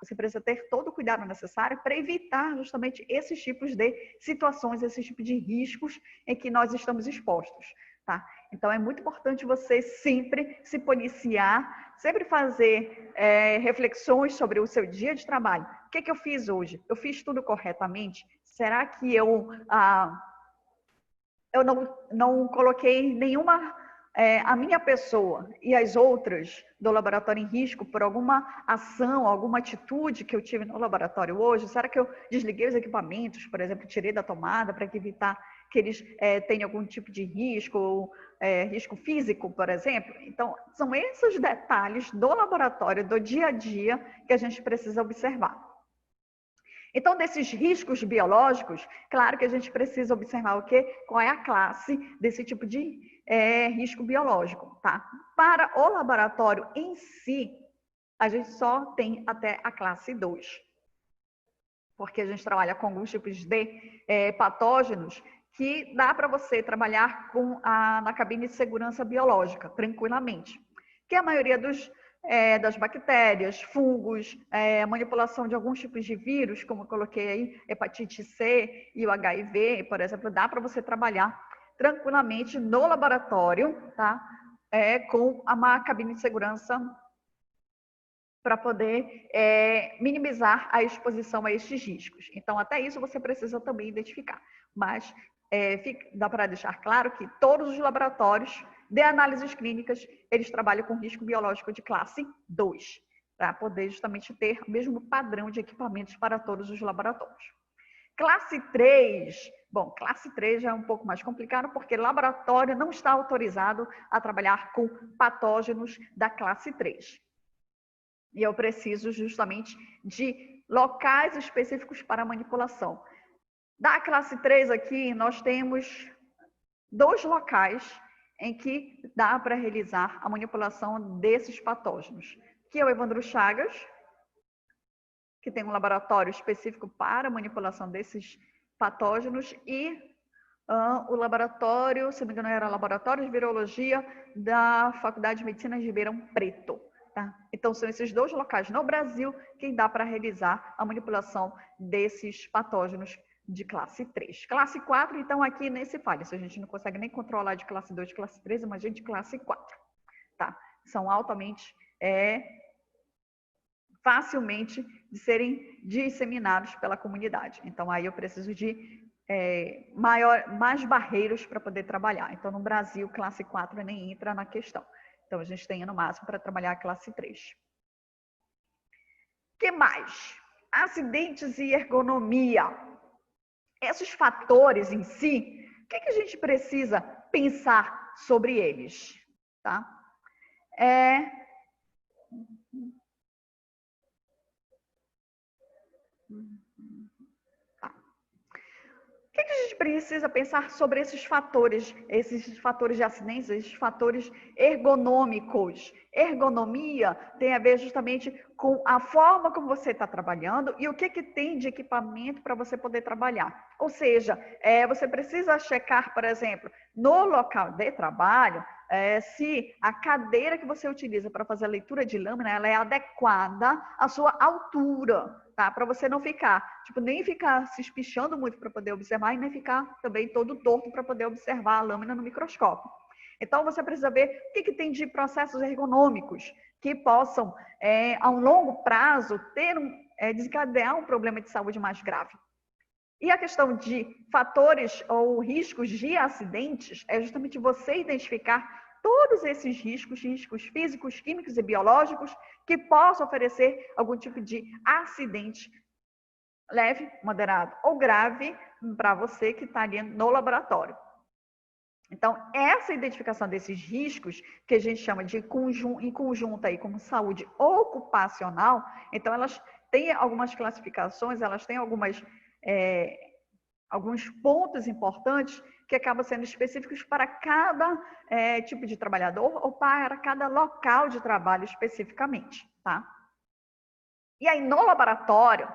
A: Você precisa ter todo o cuidado necessário para evitar justamente esses tipos de situações, esses tipos de riscos em que nós estamos expostos, tá? Então, é muito importante você sempre se policiar, sempre fazer reflexões sobre o seu dia de trabalho. O que eu fiz hoje? Eu fiz tudo corretamente? Será que eu não coloquei nenhuma... a minha pessoa e as outras do laboratório em risco por alguma ação, alguma atitude que eu tive no laboratório hoje? Será que eu desliguei os equipamentos, por exemplo, tirei da tomada para evitar que eles tenham algum tipo de risco, ou risco físico, por exemplo? Então, são esses detalhes do laboratório, do dia a dia, que a gente precisa observar. Então, desses riscos biológicos, claro que a gente precisa observar o quê? Qual é a classe desse tipo de risco biológico, tá? Para o laboratório em si, a gente só tem até a classe 2. Porque a gente trabalha com alguns tipos de patógenos que dá para você trabalhar na cabine de segurança biológica, tranquilamente. Que a maioria das bactérias, fungos, manipulação de alguns tipos de vírus, como eu coloquei aí, hepatite C e o HIV, por exemplo, dá para você trabalhar tranquilamente no laboratório, tá? Com uma cabine de segurança para poder minimizar a exposição a estes riscos. Então, até isso você precisa também identificar. Mas dá para deixar claro que todos os laboratórios de análises clínicas, eles trabalham com risco biológico de classe 2, para poder justamente ter o mesmo padrão de equipamentos para todos os laboratórios. Classe 3, bom, classe 3 já é um pouco mais complicado, porque laboratório não está autorizado a trabalhar com patógenos da classe 3. E eu preciso justamente de locais específicos para manipulação. Da classe 3 aqui, nós temos 2 locais em que dá para realizar a manipulação desses patógenos, que é o Evandro Chagas, que tem um laboratório específico para manipulação desses patógenos, e o laboratório, se não me engano, era o Laboratório de Virologia da Faculdade de Medicina de Ribeirão Preto. Tá? Então, são esses 2 locais no Brasil que dá para realizar a manipulação desses patógenos de classe 3. Classe 4, então, aqui nem se fala. Se a gente não consegue nem controlar de classe 2, de classe 3, imagina de classe 4. Tá? São altamente, facilmente de serem disseminados pela comunidade. Então, aí eu preciso de mais barreiras para poder trabalhar. Então, no Brasil, classe 4 nem entra na questão. Então, a gente tem no máximo para trabalhar a classe 3. O que mais? Acidentes e ergonomia. Esses fatores em si, o que a gente precisa pensar sobre eles? Tá? O que a gente precisa pensar sobre esses fatores de acidentes, esses fatores ergonômicos? Ergonomia tem a ver justamente com a forma como você está trabalhando e o que tem de equipamento para você poder trabalhar. Ou seja, você precisa checar, por exemplo, no local de trabalho, se a cadeira que você utiliza para fazer a leitura de lâmina, ela é adequada à sua altura. Tá? Para você não ficar, nem ficar se espichando muito para poder observar e nem ficar também todo torto para poder observar a lâmina no microscópio. Então, você precisa ver o que tem de processos ergonômicos, que possam, a um longo prazo, desencadear um problema de saúde mais grave. E a questão de fatores ou riscos de acidentes é justamente você identificar todos esses riscos físicos, químicos e biológicos que possam oferecer algum tipo de acidente leve, moderado ou grave para você que está ali no laboratório. Então, essa identificação desses riscos, que a gente chama de em conjunto aí como saúde ocupacional, então elas têm algumas classificações, elas têm alguns pontos importantes que acabam sendo específicos para cada tipo de trabalhador ou para cada local de trabalho especificamente, tá? E aí, no laboratório,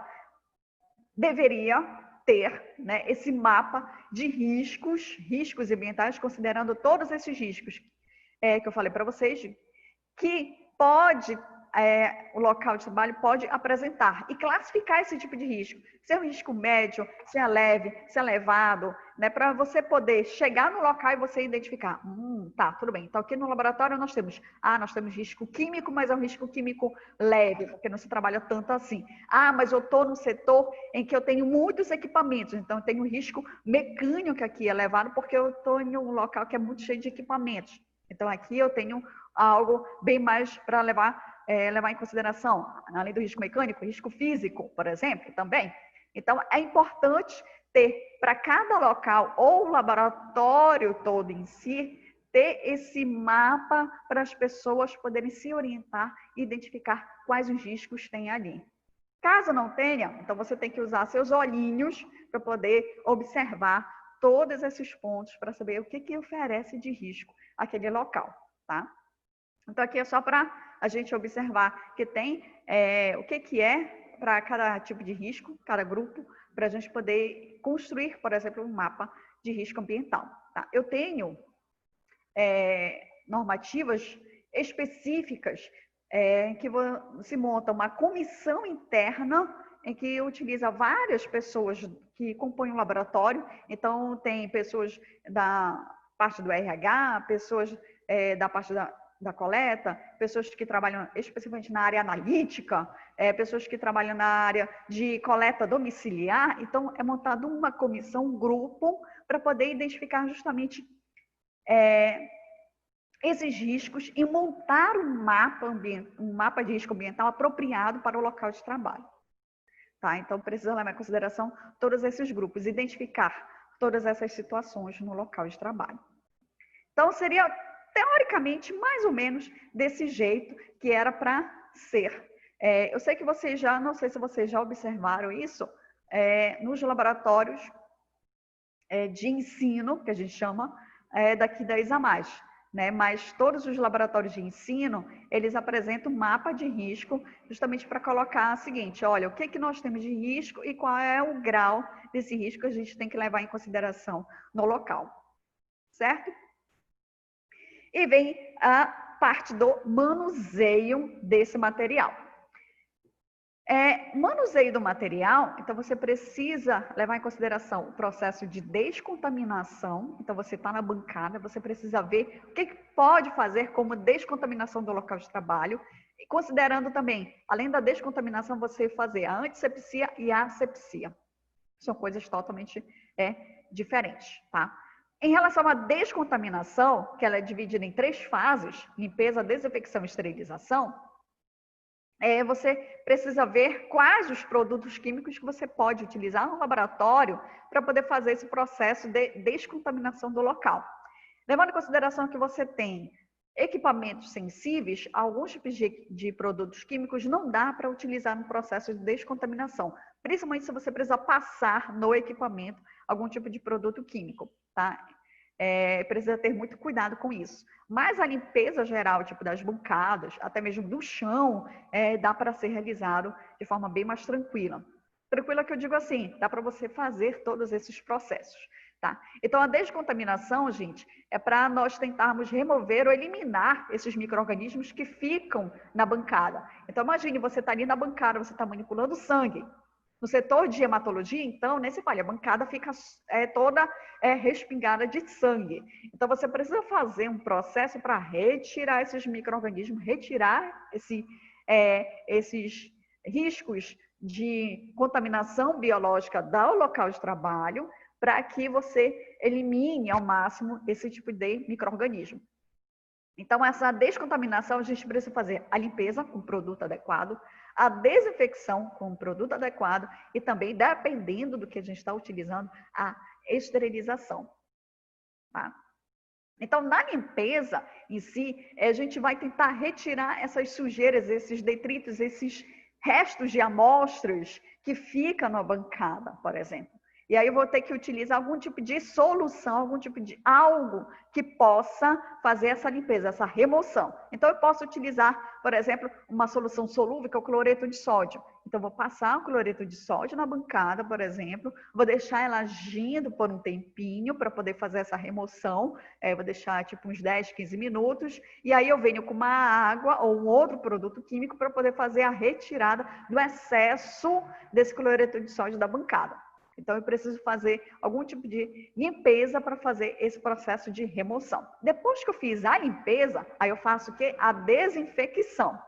A: deveria ter, né, esse mapa de riscos ambientais, considerando todos esses riscos que eu falei para vocês, que o local de trabalho pode apresentar e classificar esse tipo de risco. Se é um risco médio, se é leve, se é elevado, né, para você poder chegar no local e você identificar, tá, tudo bem. Então, aqui no laboratório nós temos risco químico, mas é um risco químico leve, porque não se trabalha tanto assim. Mas eu estou no setor em que eu tenho muitos equipamentos, então eu tenho um risco mecânico aqui elevado, porque eu estou em um local que é muito cheio de equipamentos. Então, aqui eu tenho algo bem mais para levar em consideração, além do risco mecânico, risco físico, por exemplo, também. Então, é importante ter, para cada local ou laboratório todo em si, ter esse mapa para as pessoas poderem se orientar e identificar quais os riscos tem ali. Caso não tenha, então você tem que usar seus olhinhos para poder observar todos esses pontos para saber o que oferece de risco aquele local, tá? Então, aqui é só para a gente observar que tem o que é para cada tipo de risco, cada grupo, para a gente poder construir, por exemplo, um mapa de risco ambiental. Tá? Eu tenho normativas específicas que se monta uma comissão interna em que utiliza várias pessoas que compõem o laboratório. Então, tem pessoas da parte do RH, pessoas da parte da coleta, pessoas que trabalham especificamente na área analítica, pessoas que trabalham na área de coleta domiciliar. Então, é montado uma comissão, um grupo, para poder identificar justamente esses riscos e montar um mapa de risco ambiental apropriado para o local de trabalho. Tá? Então, precisa levar em consideração todos esses grupos, identificar todas essas situações no local de trabalho. Então, seria teoricamente, mais ou menos desse jeito que era para ser. Eu sei que vocês não sei se vocês já observaram isso, nos laboratórios de ensino, que a gente chama, daqui da ISAMAS, né? Mas todos os laboratórios de ensino, eles apresentam um mapa de risco, justamente para colocar o seguinte, olha, o que nós temos de risco e qual é o grau desse risco que a gente tem que levar em consideração no local, certo? E vem a parte do manuseio desse material. Manuseio do material, então você precisa levar em consideração o processo de descontaminação. Então você está na bancada, você precisa ver o que pode fazer como descontaminação do local de trabalho, e considerando também, além da descontaminação, você fazer a antisepsia e a asepsia. São coisas totalmente diferentes, tá? Em relação à descontaminação, que ela é dividida em 3 fases, limpeza, desinfecção e esterilização, você precisa ver quais os produtos químicos que você pode utilizar no laboratório para poder fazer esse processo de descontaminação do local. Levando em consideração que você tem equipamentos sensíveis, alguns tipos de produtos químicos não dá para utilizar no processo de descontaminação, principalmente se você precisa passar no equipamento algum tipo de produto químico, tá? Precisa ter muito cuidado com isso. Mas a limpeza geral, tipo das bancadas, até mesmo do chão, dá para ser realizado de forma bem mais tranquila. Tranquila que eu digo assim, dá para você fazer todos esses processos, tá? Então, a descontaminação, gente, é para nós tentarmos remover ou eliminar esses micro-organismos que ficam na bancada. Então, imagine, você está ali na bancada, você está manipulando sangue. No setor de hematologia, então, nem se fala, a bancada fica toda respingada de sangue. Então, você precisa fazer um processo para retirar esses micro-organismos, retirar esses riscos de contaminação biológica do local de trabalho, para que você elimine ao máximo esse tipo de micro-organismo. Então, essa descontaminação, a gente precisa fazer a limpeza com produto adequado, a desinfecção com produto adequado e também, dependendo do que a gente está utilizando, a esterilização. Tá? Então, na limpeza em si, a gente vai tentar retirar essas sujeiras, esses detritos, esses restos de amostras que ficam na bancada, por exemplo. E aí eu vou ter que utilizar algum tipo de solução, algum tipo de algo que possa fazer essa limpeza, essa remoção. Então, eu posso utilizar, por exemplo, uma solução solúvel, que é o cloreto de sódio. Então, eu vou passar o cloreto de sódio na bancada, por exemplo, vou deixar ela agindo por um tempinho para poder fazer essa remoção. Vou deixar tipo uns 10, 15 minutos. E aí eu venho com uma água ou um outro produto químico para poder fazer a retirada do excesso desse cloreto de sódio da bancada. Então, eu preciso fazer algum tipo de limpeza para fazer esse processo de remoção. Depois que eu fiz a limpeza, aí eu faço o quê? A desinfecção.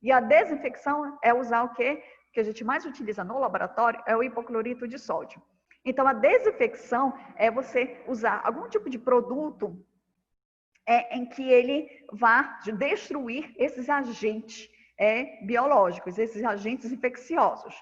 A: E a desinfecção é usar o quê? Que a gente mais utiliza no laboratório é o hipoclorito de sódio. Então, a desinfecção é você usar algum tipo de produto em que ele vá destruir esses agentes biológicos, esses agentes infecciosos.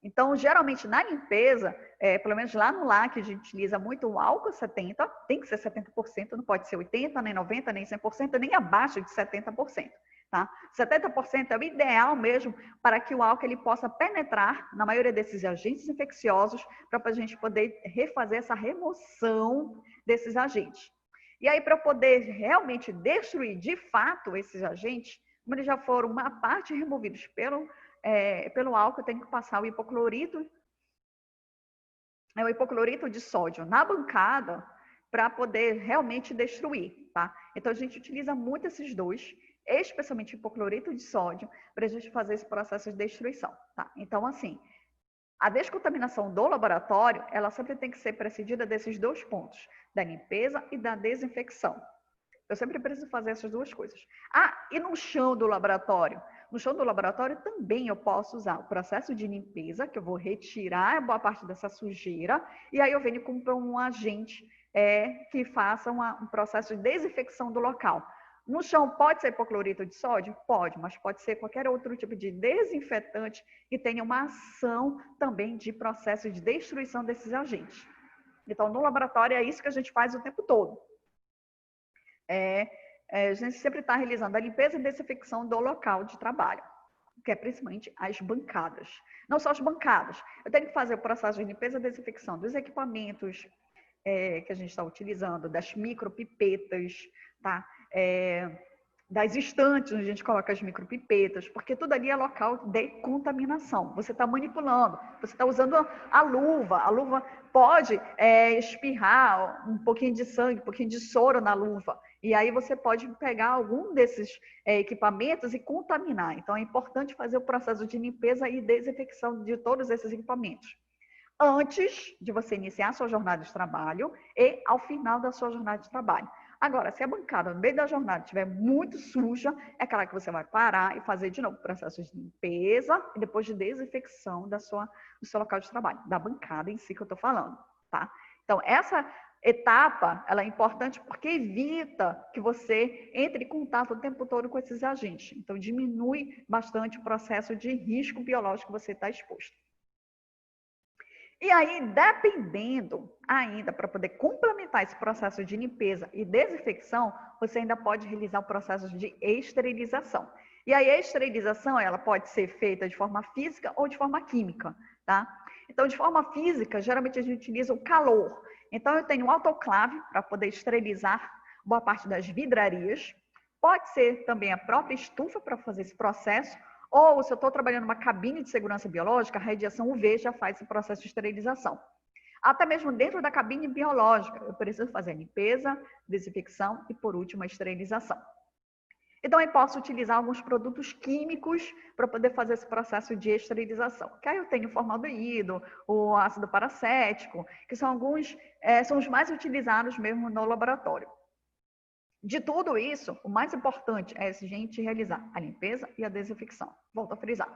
A: Então, geralmente, na limpeza, pelo menos lá no LAC, a gente utiliza muito o álcool 70%, tem que ser 70%, não pode ser 80%, nem 90%, nem 100%, nem abaixo de 70%. Tá? 70% é o ideal mesmo para que o álcool ele possa penetrar na maioria desses agentes infecciosos para a gente poder refazer essa remoção desses agentes. E aí, para poder realmente destruir de fato esses agentes, como eles já foram uma parte removidos pelo álcool, eu tenho que passar o hipoclorito de sódio na bancada para poder realmente destruir, tá? Então, a gente utiliza muito esses dois, especialmente o hipoclorito de sódio, para a gente fazer esse processo de destruição, tá? Então, assim, a descontaminação do laboratório, ela sempre tem que ser precedida desses dois pontos, da limpeza e da desinfecção. Eu sempre preciso fazer essas duas coisas. E no chão do laboratório? No chão do laboratório também eu posso usar o processo de limpeza, que eu vou retirar boa parte dessa sujeira, e aí eu venho com um agente que faça um processo de desinfecção do local. No chão pode ser hipoclorito de sódio? Pode, mas pode ser qualquer outro tipo de desinfetante que tenha uma ação também de processo de destruição desses agentes. Então, no laboratório é isso que a gente faz o tempo todo. A gente sempre está realizando a limpeza e desinfecção do local de trabalho, que é principalmente as bancadas. Não só as bancadas, eu tenho que fazer o processo de limpeza e desinfecção dos equipamentos que a gente está utilizando, das micropipetas, tá? Das estantes onde a gente coloca as micropipetas, porque tudo ali é local de contaminação. Você está manipulando, você está usando a luva pode espirrar um pouquinho de sangue, um pouquinho de soro na luva, e aí você pode pegar algum desses equipamentos e contaminar. Então, é importante fazer o processo de limpeza e desinfecção de todos esses equipamentos, antes de você iniciar a sua jornada de trabalho e ao final da sua jornada de trabalho. Agora, se a bancada no meio da jornada estiver muito suja, é aquela que você vai parar e fazer de novo o processo de limpeza e depois de desinfecção do seu local de trabalho, da bancada em si que eu estou falando, tá? Então, essa etapa, ela é importante porque evita que você entre em contato o tempo todo com esses agentes. Então, diminui bastante o processo de risco biológico que você está exposto. E aí, dependendo ainda, para poder complementar esse processo de limpeza e desinfecção, você ainda pode realizar o processo de esterilização. E aí, a esterilização, ela pode ser feita de forma física ou de forma química, tá? Então, de forma física, geralmente a gente utiliza o calor. Então, eu tenho um autoclave para poder esterilizar boa parte das vidrarias. Pode ser também a própria estufa para fazer esse processo, ou se eu estou trabalhando numa cabine de segurança biológica, a radiação UV já faz esse processo de esterilização. Até mesmo dentro da cabine biológica, eu preciso fazer a limpeza, desinfecção e, por último, a esterilização. Então, eu posso utilizar alguns produtos químicos para poder fazer esse processo de esterilização. Que aí eu tenho o formaldeído, o ácido paracético, que são alguns, são os mais utilizados mesmo no laboratório. De tudo isso, o mais importante é a gente realizar a limpeza e a desinfecção. Volto a frisar.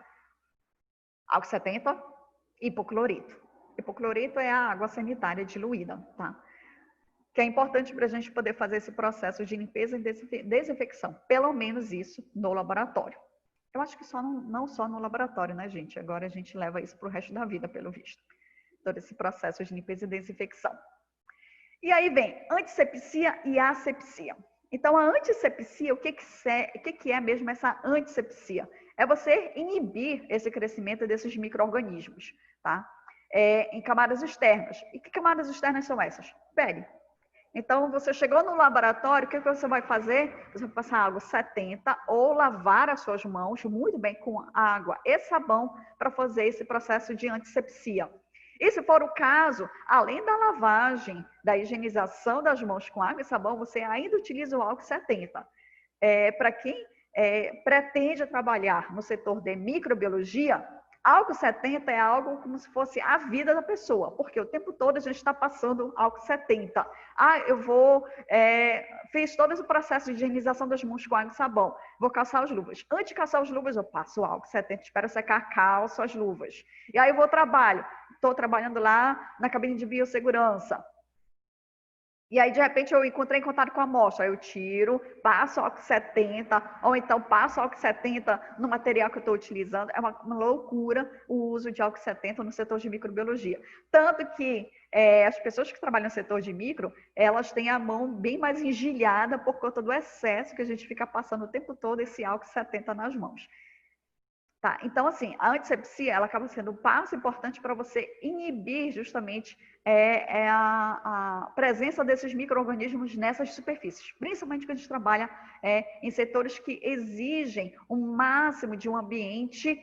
A: Álcool 70, hipoclorito. Hipoclorito é a água sanitária diluída, tá? Que é importante para a gente poder fazer esse processo de limpeza e desinfecção. Pelo menos isso no laboratório. Eu acho que não só no laboratório, né, gente? Agora a gente leva isso para o resto da vida, pelo visto. Todo esse processo de limpeza e desinfecção. E aí vem antisepsia e asepsia. Então, a antisepsia, o que é mesmo essa antisepsia? É você inibir esse crescimento desses micro-organismos, tá? Em camadas externas. E que camadas externas são essas? Pele. Então, você chegou no laboratório, o que você vai fazer? Você vai passar água 70 ou lavar as suas mãos muito bem com água e sabão para fazer esse processo de antisepsia. E se for o caso, além da lavagem, da higienização das mãos com água e sabão, você ainda utiliza o álcool 70. Para quem pretende trabalhar no setor de microbiologia, álcool 70 é algo como se fosse a vida da pessoa, porque o tempo todo a gente está passando álcool 70. Fiz todo esse processo de higienização das mãos com água e sabão, vou calçar as luvas. Antes de calçar as luvas, eu passo o álcool 70, espero secar, calço as luvas. E aí eu vou trabalho. Estou trabalhando lá na cabine de biossegurança. E aí, de repente, eu entrei em contato com a amostra. Eu tiro, passo álcool 70, ou então passo álcool 70 no material que eu estou utilizando. É uma loucura o uso de álcool 70 no setor de microbiologia. Tanto que as pessoas que trabalham no setor de micro, elas têm a mão bem mais engelhada por conta do excesso que a gente fica passando o tempo todo esse álcool 70 nas mãos. Tá, então, assim, a antisepsia, ela acaba sendo um passo importante para você inibir justamente a presença desses micro-organismos nessas superfícies, principalmente quando a gente trabalha em setores que exigem o máximo de um ambiente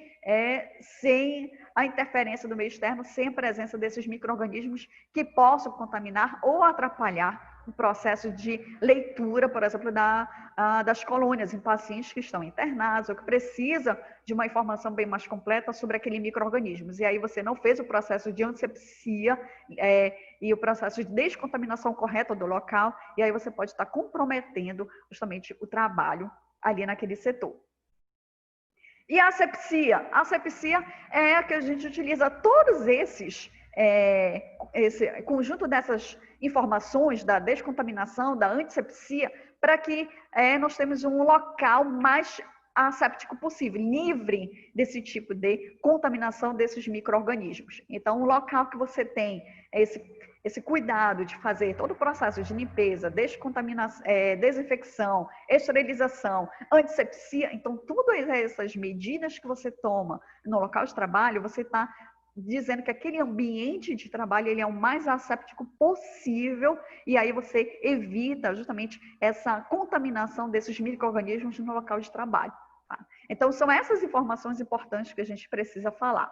A: sem a interferência do meio externo, sem a presença desses micro-organismos que possam contaminar ou atrapalhar o processo de leitura, por exemplo, das colônias em pacientes que estão internados ou que precisam de uma informação bem mais completa sobre aquele micro-organismo. E aí você não fez o processo de antisepsia e o processo de descontaminação correta do local, e aí você pode estar comprometendo justamente o trabalho ali naquele setor. E a asepsia? A asepsia é a que a gente utiliza todos esse conjunto dessas informações da descontaminação, da antisepsia, para que nós temos um local mais asséptico possível, livre desse tipo de contaminação desses micro-organismos. Então, um local que você tem esse cuidado de fazer todo o processo de limpeza, descontaminação, desinfecção, esterilização, antisepsia, então, todas essas medidas que você toma no local de trabalho, você está dizendo que aquele ambiente de trabalho ele é o mais asséptico possível e aí você evita justamente essa contaminação desses micro-organismos no local de trabalho. Tá? Então, são essas informações importantes que a gente precisa falar.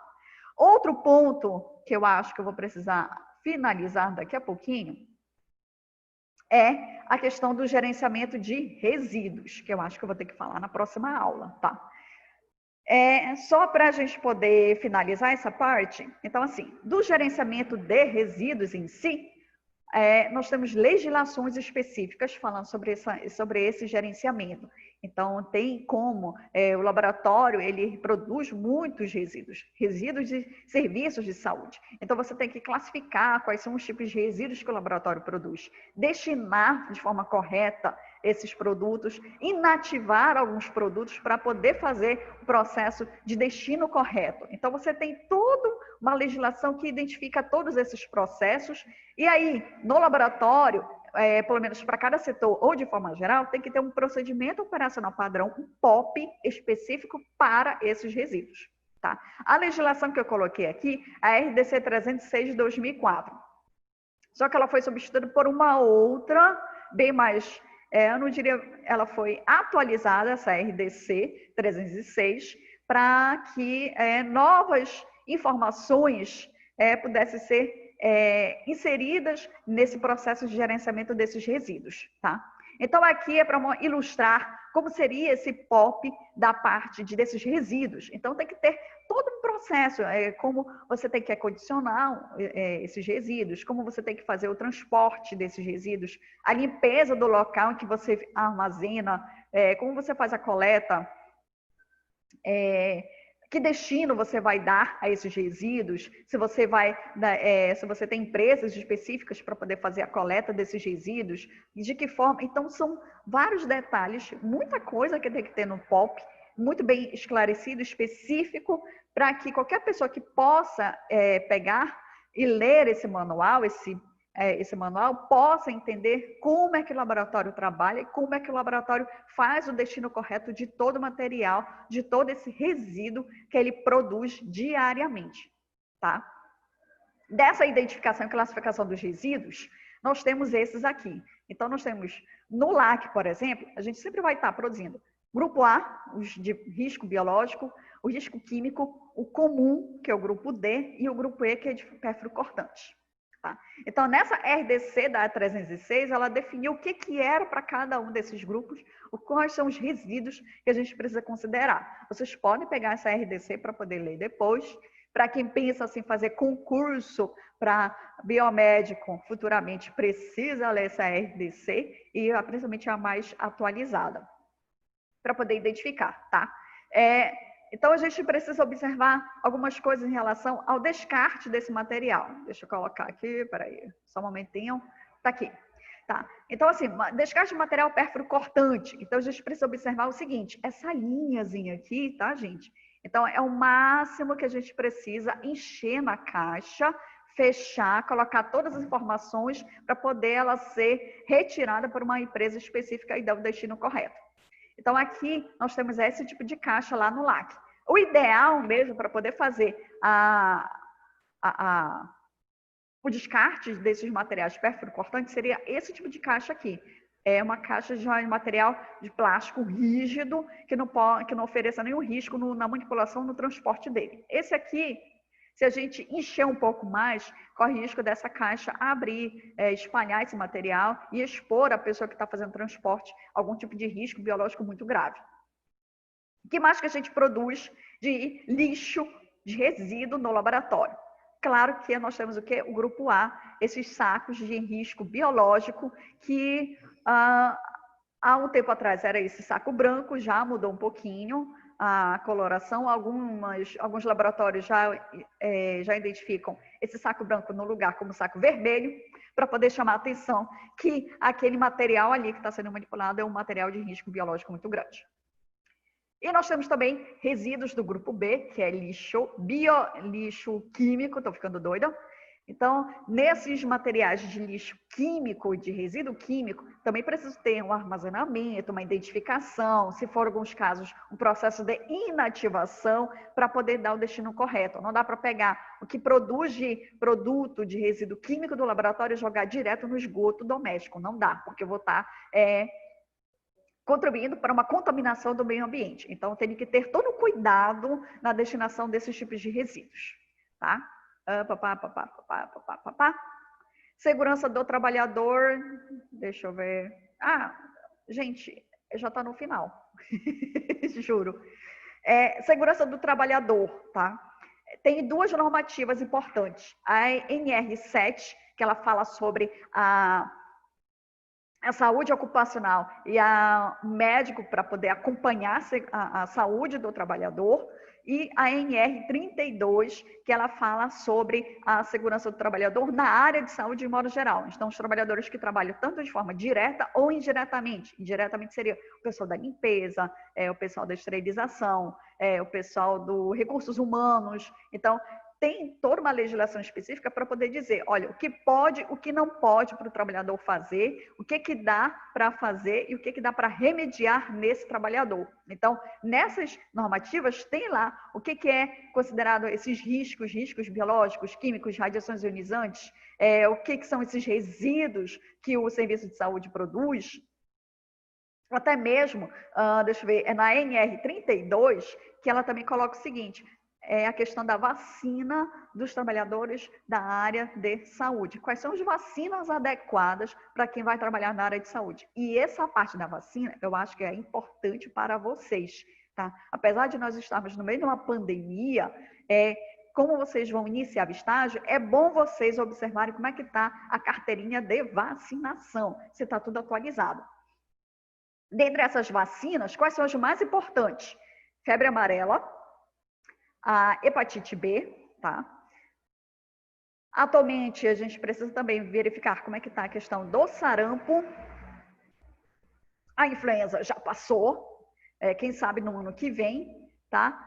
A: Outro ponto que eu acho que eu vou precisar finalizar daqui a pouquinho é a questão do gerenciamento de resíduos, que eu acho que eu vou ter que falar na próxima aula, tá? Só para a gente poder finalizar essa parte, então, assim, do gerenciamento de resíduos em si, nós temos legislações específicas falando sobre esse gerenciamento. Então, tem como o laboratório, ele produz muitos resíduos de serviços de saúde. Então, você tem que classificar quais são os tipos de resíduos que o laboratório produz, destinar de forma correta esses produtos, inativar alguns produtos para poder fazer o processo de destino correto. Então, você tem toda uma legislação que identifica todos esses processos, e aí, no laboratório, pelo menos para cada setor ou de forma geral, tem que ter um procedimento operacional padrão, um POP específico para esses resíduos. Tá? A legislação que eu coloquei aqui é a RDC 306 de 2004. Só que ela foi substituída por uma outra, bem mais... eu não diria, ela foi atualizada, essa RDC 306, para que novas informações pudessem ser inseridas nesse processo de gerenciamento desses resíduos, tá? Então, aqui é para ilustrar como seria esse POP da parte desses resíduos. Então, tem que ter todo um processo, como você tem que acondicionar esses resíduos, como você tem que fazer o transporte desses resíduos, a limpeza do local em que você armazena, como você faz a coleta, que destino você vai dar a esses resíduos, se você se você tem empresas específicas para poder fazer a coleta desses resíduos, de que forma. Então, são vários detalhes, muita coisa que tem que ter no POP, muito bem esclarecido, específico, para que qualquer pessoa que possa pegar e ler esse manual, esse manual possa entender como é que o laboratório trabalha e como é que o laboratório faz o destino correto de todo o material, de todo esse resíduo que ele produz diariamente, tá? Dessa identificação e classificação dos resíduos, nós temos esses aqui. Então, nós temos no LAC, por exemplo, a gente sempre vai estar produzindo grupo A, os de risco biológico, o risco químico, o comum, que é o grupo D, e o grupo E, que é de pérfuro cortante. Tá? Então, nessa RDC da 306, ela definiu o que era para cada um desses grupos, quais são os resíduos que a gente precisa considerar. Vocês podem pegar essa RDC para poder ler depois. Para quem pensa assim, fazer concurso para biomédico, futuramente precisa ler essa RDC, e principalmente a mais atualizada, para poder identificar, tá? Então, a gente precisa observar algumas coisas em relação ao descarte desse material. Deixa eu colocar aqui, peraí, só um momentinho. Tá aqui. Tá. Então, assim, descarte de material pérfuro cortante. Então, a gente precisa observar o seguinte, essa linhazinha aqui, tá, gente? Então, é o máximo que a gente precisa encher na caixa, fechar, colocar todas as informações para poder ela ser retirada por uma empresa específica e dar o destino correto. Então, aqui nós temos esse tipo de caixa lá no LAC. O ideal mesmo para poder fazer o descarte desses materiais pérfuro-cortantes seria esse tipo de caixa aqui. É uma caixa de material de plástico rígido, que não ofereça nenhum risco na manipulação, no transporte dele. Esse aqui, se a gente encher um pouco mais, corre risco dessa caixa abrir, espalhar esse material e expor a pessoa que está fazendo transporte a algum tipo de risco biológico muito grave. O que mais que a gente produz de lixo, de resíduo no laboratório? Claro que nós temos o quê? O grupo A, esses sacos de risco biológico que há um tempo atrás era esse saco branco, já mudou um pouquinho a coloração, alguns laboratórios já identificam esse saco branco no lugar como saco vermelho, para poder chamar a atenção que aquele material ali que está sendo manipulado é um material de risco biológico muito grande. E nós temos também resíduos do grupo B, que é lixo químico, estou ficando doida. Então, nesses materiais de lixo químico e de resíduo químico, também precisa ter um armazenamento, uma identificação, se for alguns casos, um processo de inativação para poder dar o destino correto. Não dá para pegar o que produz de produto de resíduo químico do laboratório e jogar direto no esgoto doméstico. Não dá, porque eu vou estar contribuindo para uma contaminação do meio ambiente. Então, tem que ter todo o cuidado na destinação desses tipos de resíduos, tá? Segurança do trabalhador, deixa eu ver. Gente, já está no final, juro. Segurança do trabalhador, tá? Tem duas normativas importantes. A NR7, que ela fala sobre a saúde ocupacional e o médico para poder acompanhar a saúde do trabalhador, e a NR32, que ela fala sobre a segurança do trabalhador na área de saúde de modo geral. Então, os trabalhadores que trabalham tanto de forma direta ou indiretamente. Indiretamente seria o pessoal da limpeza, o pessoal da esterilização, o pessoal dos recursos humanos. Então, tem toda uma legislação específica para poder dizer, olha, o que pode, o que não pode para o trabalhador fazer, o que dá para fazer e o que dá para remediar nesse trabalhador. Então, nessas normativas, tem lá o que é considerado esses riscos biológicos, químicos, radiações ionizantes, o que são esses resíduos que o serviço de saúde produz. Até mesmo, deixa eu ver, é na NR32 que ela também coloca o seguinte, é a questão da vacina dos trabalhadores da área de saúde. Quais são as vacinas adequadas para quem vai trabalhar na área de saúde? E essa parte da vacina, eu acho que é importante para vocês, tá? Apesar de nós estarmos no meio de uma pandemia, como vocês vão iniciar o estágio, é bom vocês observarem como é que está a carteirinha de vacinação, se está tudo atualizado. Dentre essas vacinas, quais são as mais importantes? Febre amarela, a hepatite B, tá? Atualmente, a gente precisa também verificar como é que está a questão do sarampo. A influenza já passou, quem sabe no ano que vem, tá?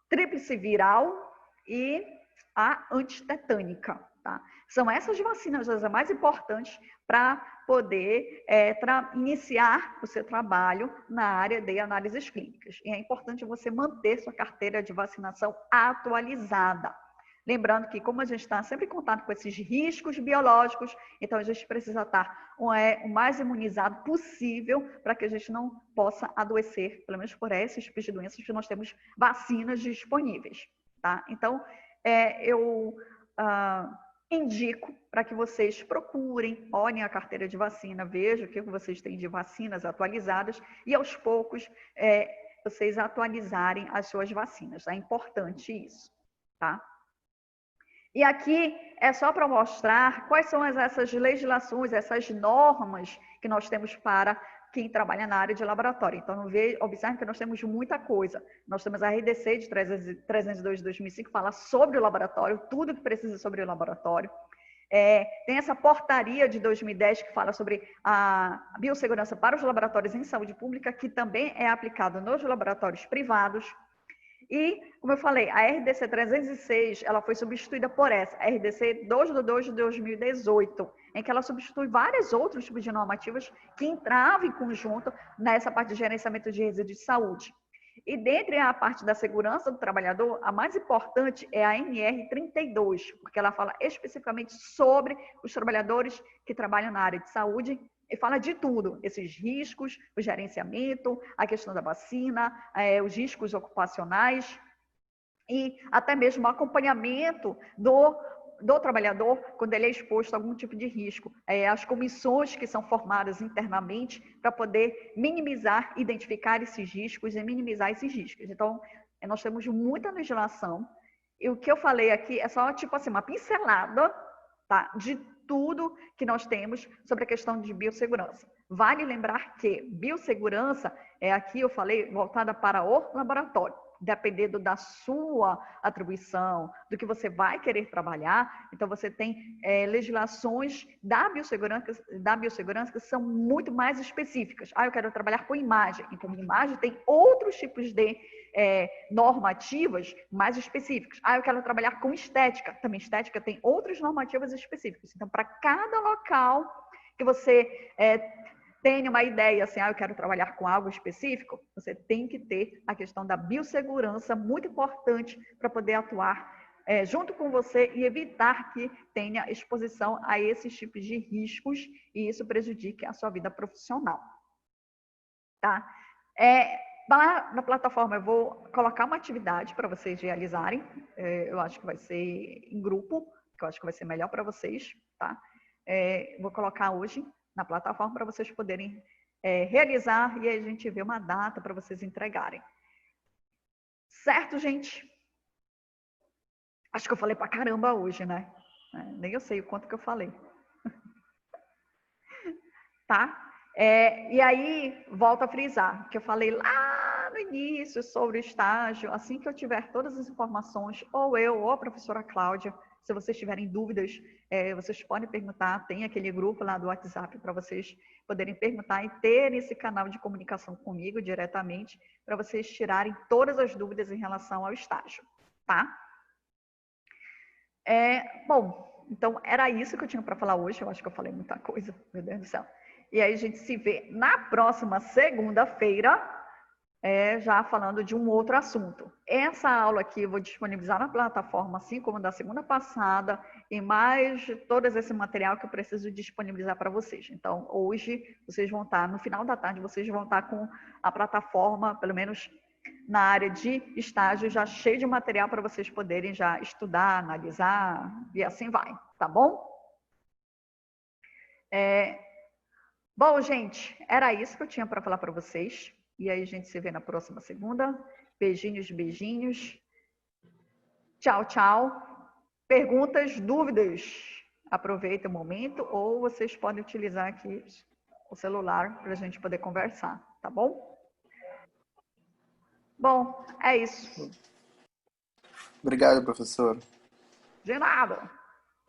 A: Tríplice viral e a antitetânica, tá? São essas vacinas as mais importantes para poder iniciar o seu trabalho na área de análises clínicas. E é importante você manter sua carteira de vacinação atualizada. Lembrando que, como a gente está sempre em contato com esses riscos biológicos, então a gente precisa estar o mais imunizado possível para que a gente não possa adoecer, pelo menos por esses tipos de doenças que nós temos vacinas disponíveis, tá? Então, eu indico para que vocês procurem, olhem a carteira de vacina, vejam o que vocês têm de vacinas atualizadas e, aos poucos, vocês atualizarem as suas vacinas. É importante isso, tá? E aqui é só para mostrar quais são essas legislações, essas normas que nós temos para quem trabalha na área de laboratório. Então, observe que nós temos muita coisa. Nós temos a RDC de 302 de 2005, que fala sobre o laboratório, tudo que precisa sobre o laboratório. Tem essa portaria de 2010 que fala sobre a biossegurança para os laboratórios em saúde pública, que também é aplicado nos laboratórios privados. E, como eu falei, a RDC 306, ela foi substituída por essa, a RDC 222 de 2018, em que ela substitui vários outros tipos de normativas que entravam em conjunto nessa parte de gerenciamento de resíduos de saúde. E dentre a parte da segurança do trabalhador, a mais importante é a NR 32, porque ela fala especificamente sobre os trabalhadores que trabalham na área de saúde e fala de tudo, esses riscos, o gerenciamento, a questão da vacina, os riscos ocupacionais e até mesmo o acompanhamento do trabalhador quando ele é exposto a algum tipo de risco. As comissões que são formadas internamente para poder minimizar, identificar esses riscos e minimizar esses riscos. Então, nós temos muita legislação e o que eu falei aqui é só tipo assim, uma pincelada, tá, de tudo que nós temos sobre a questão de biossegurança. Vale lembrar que biossegurança aqui eu falei, voltada para o laboratório. Dependendo da sua atribuição, do que você vai querer trabalhar, então você tem legislações da biossegurança que são muito mais específicas. Eu quero trabalhar com imagem, então imagem tem outros tipos de normativas mais específicas. Eu quero trabalhar com estética, também estética tem outras normativas específicas. Então, para cada local que você tenha uma ideia, assim, eu quero trabalhar com algo específico, você tem que ter a questão da biossegurança muito importante para poder atuar junto com você e evitar que tenha exposição a esses tipos de riscos e isso prejudique a sua vida profissional. Tá? Lá na plataforma eu vou colocar uma atividade para vocês realizarem, eu acho que vai ser em grupo, que eu acho que vai ser melhor para vocês, tá? Vou colocar hoje na plataforma para vocês poderem realizar e aí a gente vê uma data para vocês entregarem. Certo, gente? Acho que eu falei pra caramba hoje, né? Nem eu sei o quanto que eu falei. Tá? E aí, volto a frisar, que eu falei lá no início sobre o estágio, assim que eu tiver todas as informações, ou eu, ou a professora Cláudia, se vocês tiverem dúvidas, vocês podem perguntar, tem aquele grupo lá do WhatsApp para vocês poderem perguntar e ter esse canal de comunicação comigo diretamente, para vocês tirarem todas as dúvidas em relação ao estágio, tá? Bom, então era isso que eu tinha para falar hoje, eu acho que eu falei muita coisa, meu Deus do céu. E aí a gente se vê na próxima segunda-feira, já falando de um outro assunto. Essa aula aqui eu vou disponibilizar na plataforma, assim como da segunda passada, e mais todo esse material que eu preciso disponibilizar para vocês. Então, hoje, vocês vão estar, no final da tarde, vocês vão estar com a plataforma, pelo menos na área de estágio, já cheio de material para vocês poderem já estudar, analisar e assim vai, tá bom? Bom, gente, era isso que eu tinha para falar para vocês. E aí a gente se vê na próxima segunda. Beijinhos, beijinhos. Tchau, tchau. Perguntas, dúvidas? Aproveita o momento ou vocês podem utilizar aqui o celular para a gente poder conversar, tá bom? Bom, é isso.
E: Obrigado, professor.
A: De nada.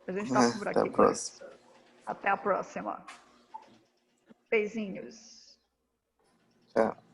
A: A gente está por aqui.
E: Até a próxima.
A: Até a próxima. Beijinhos.
E: Tchau.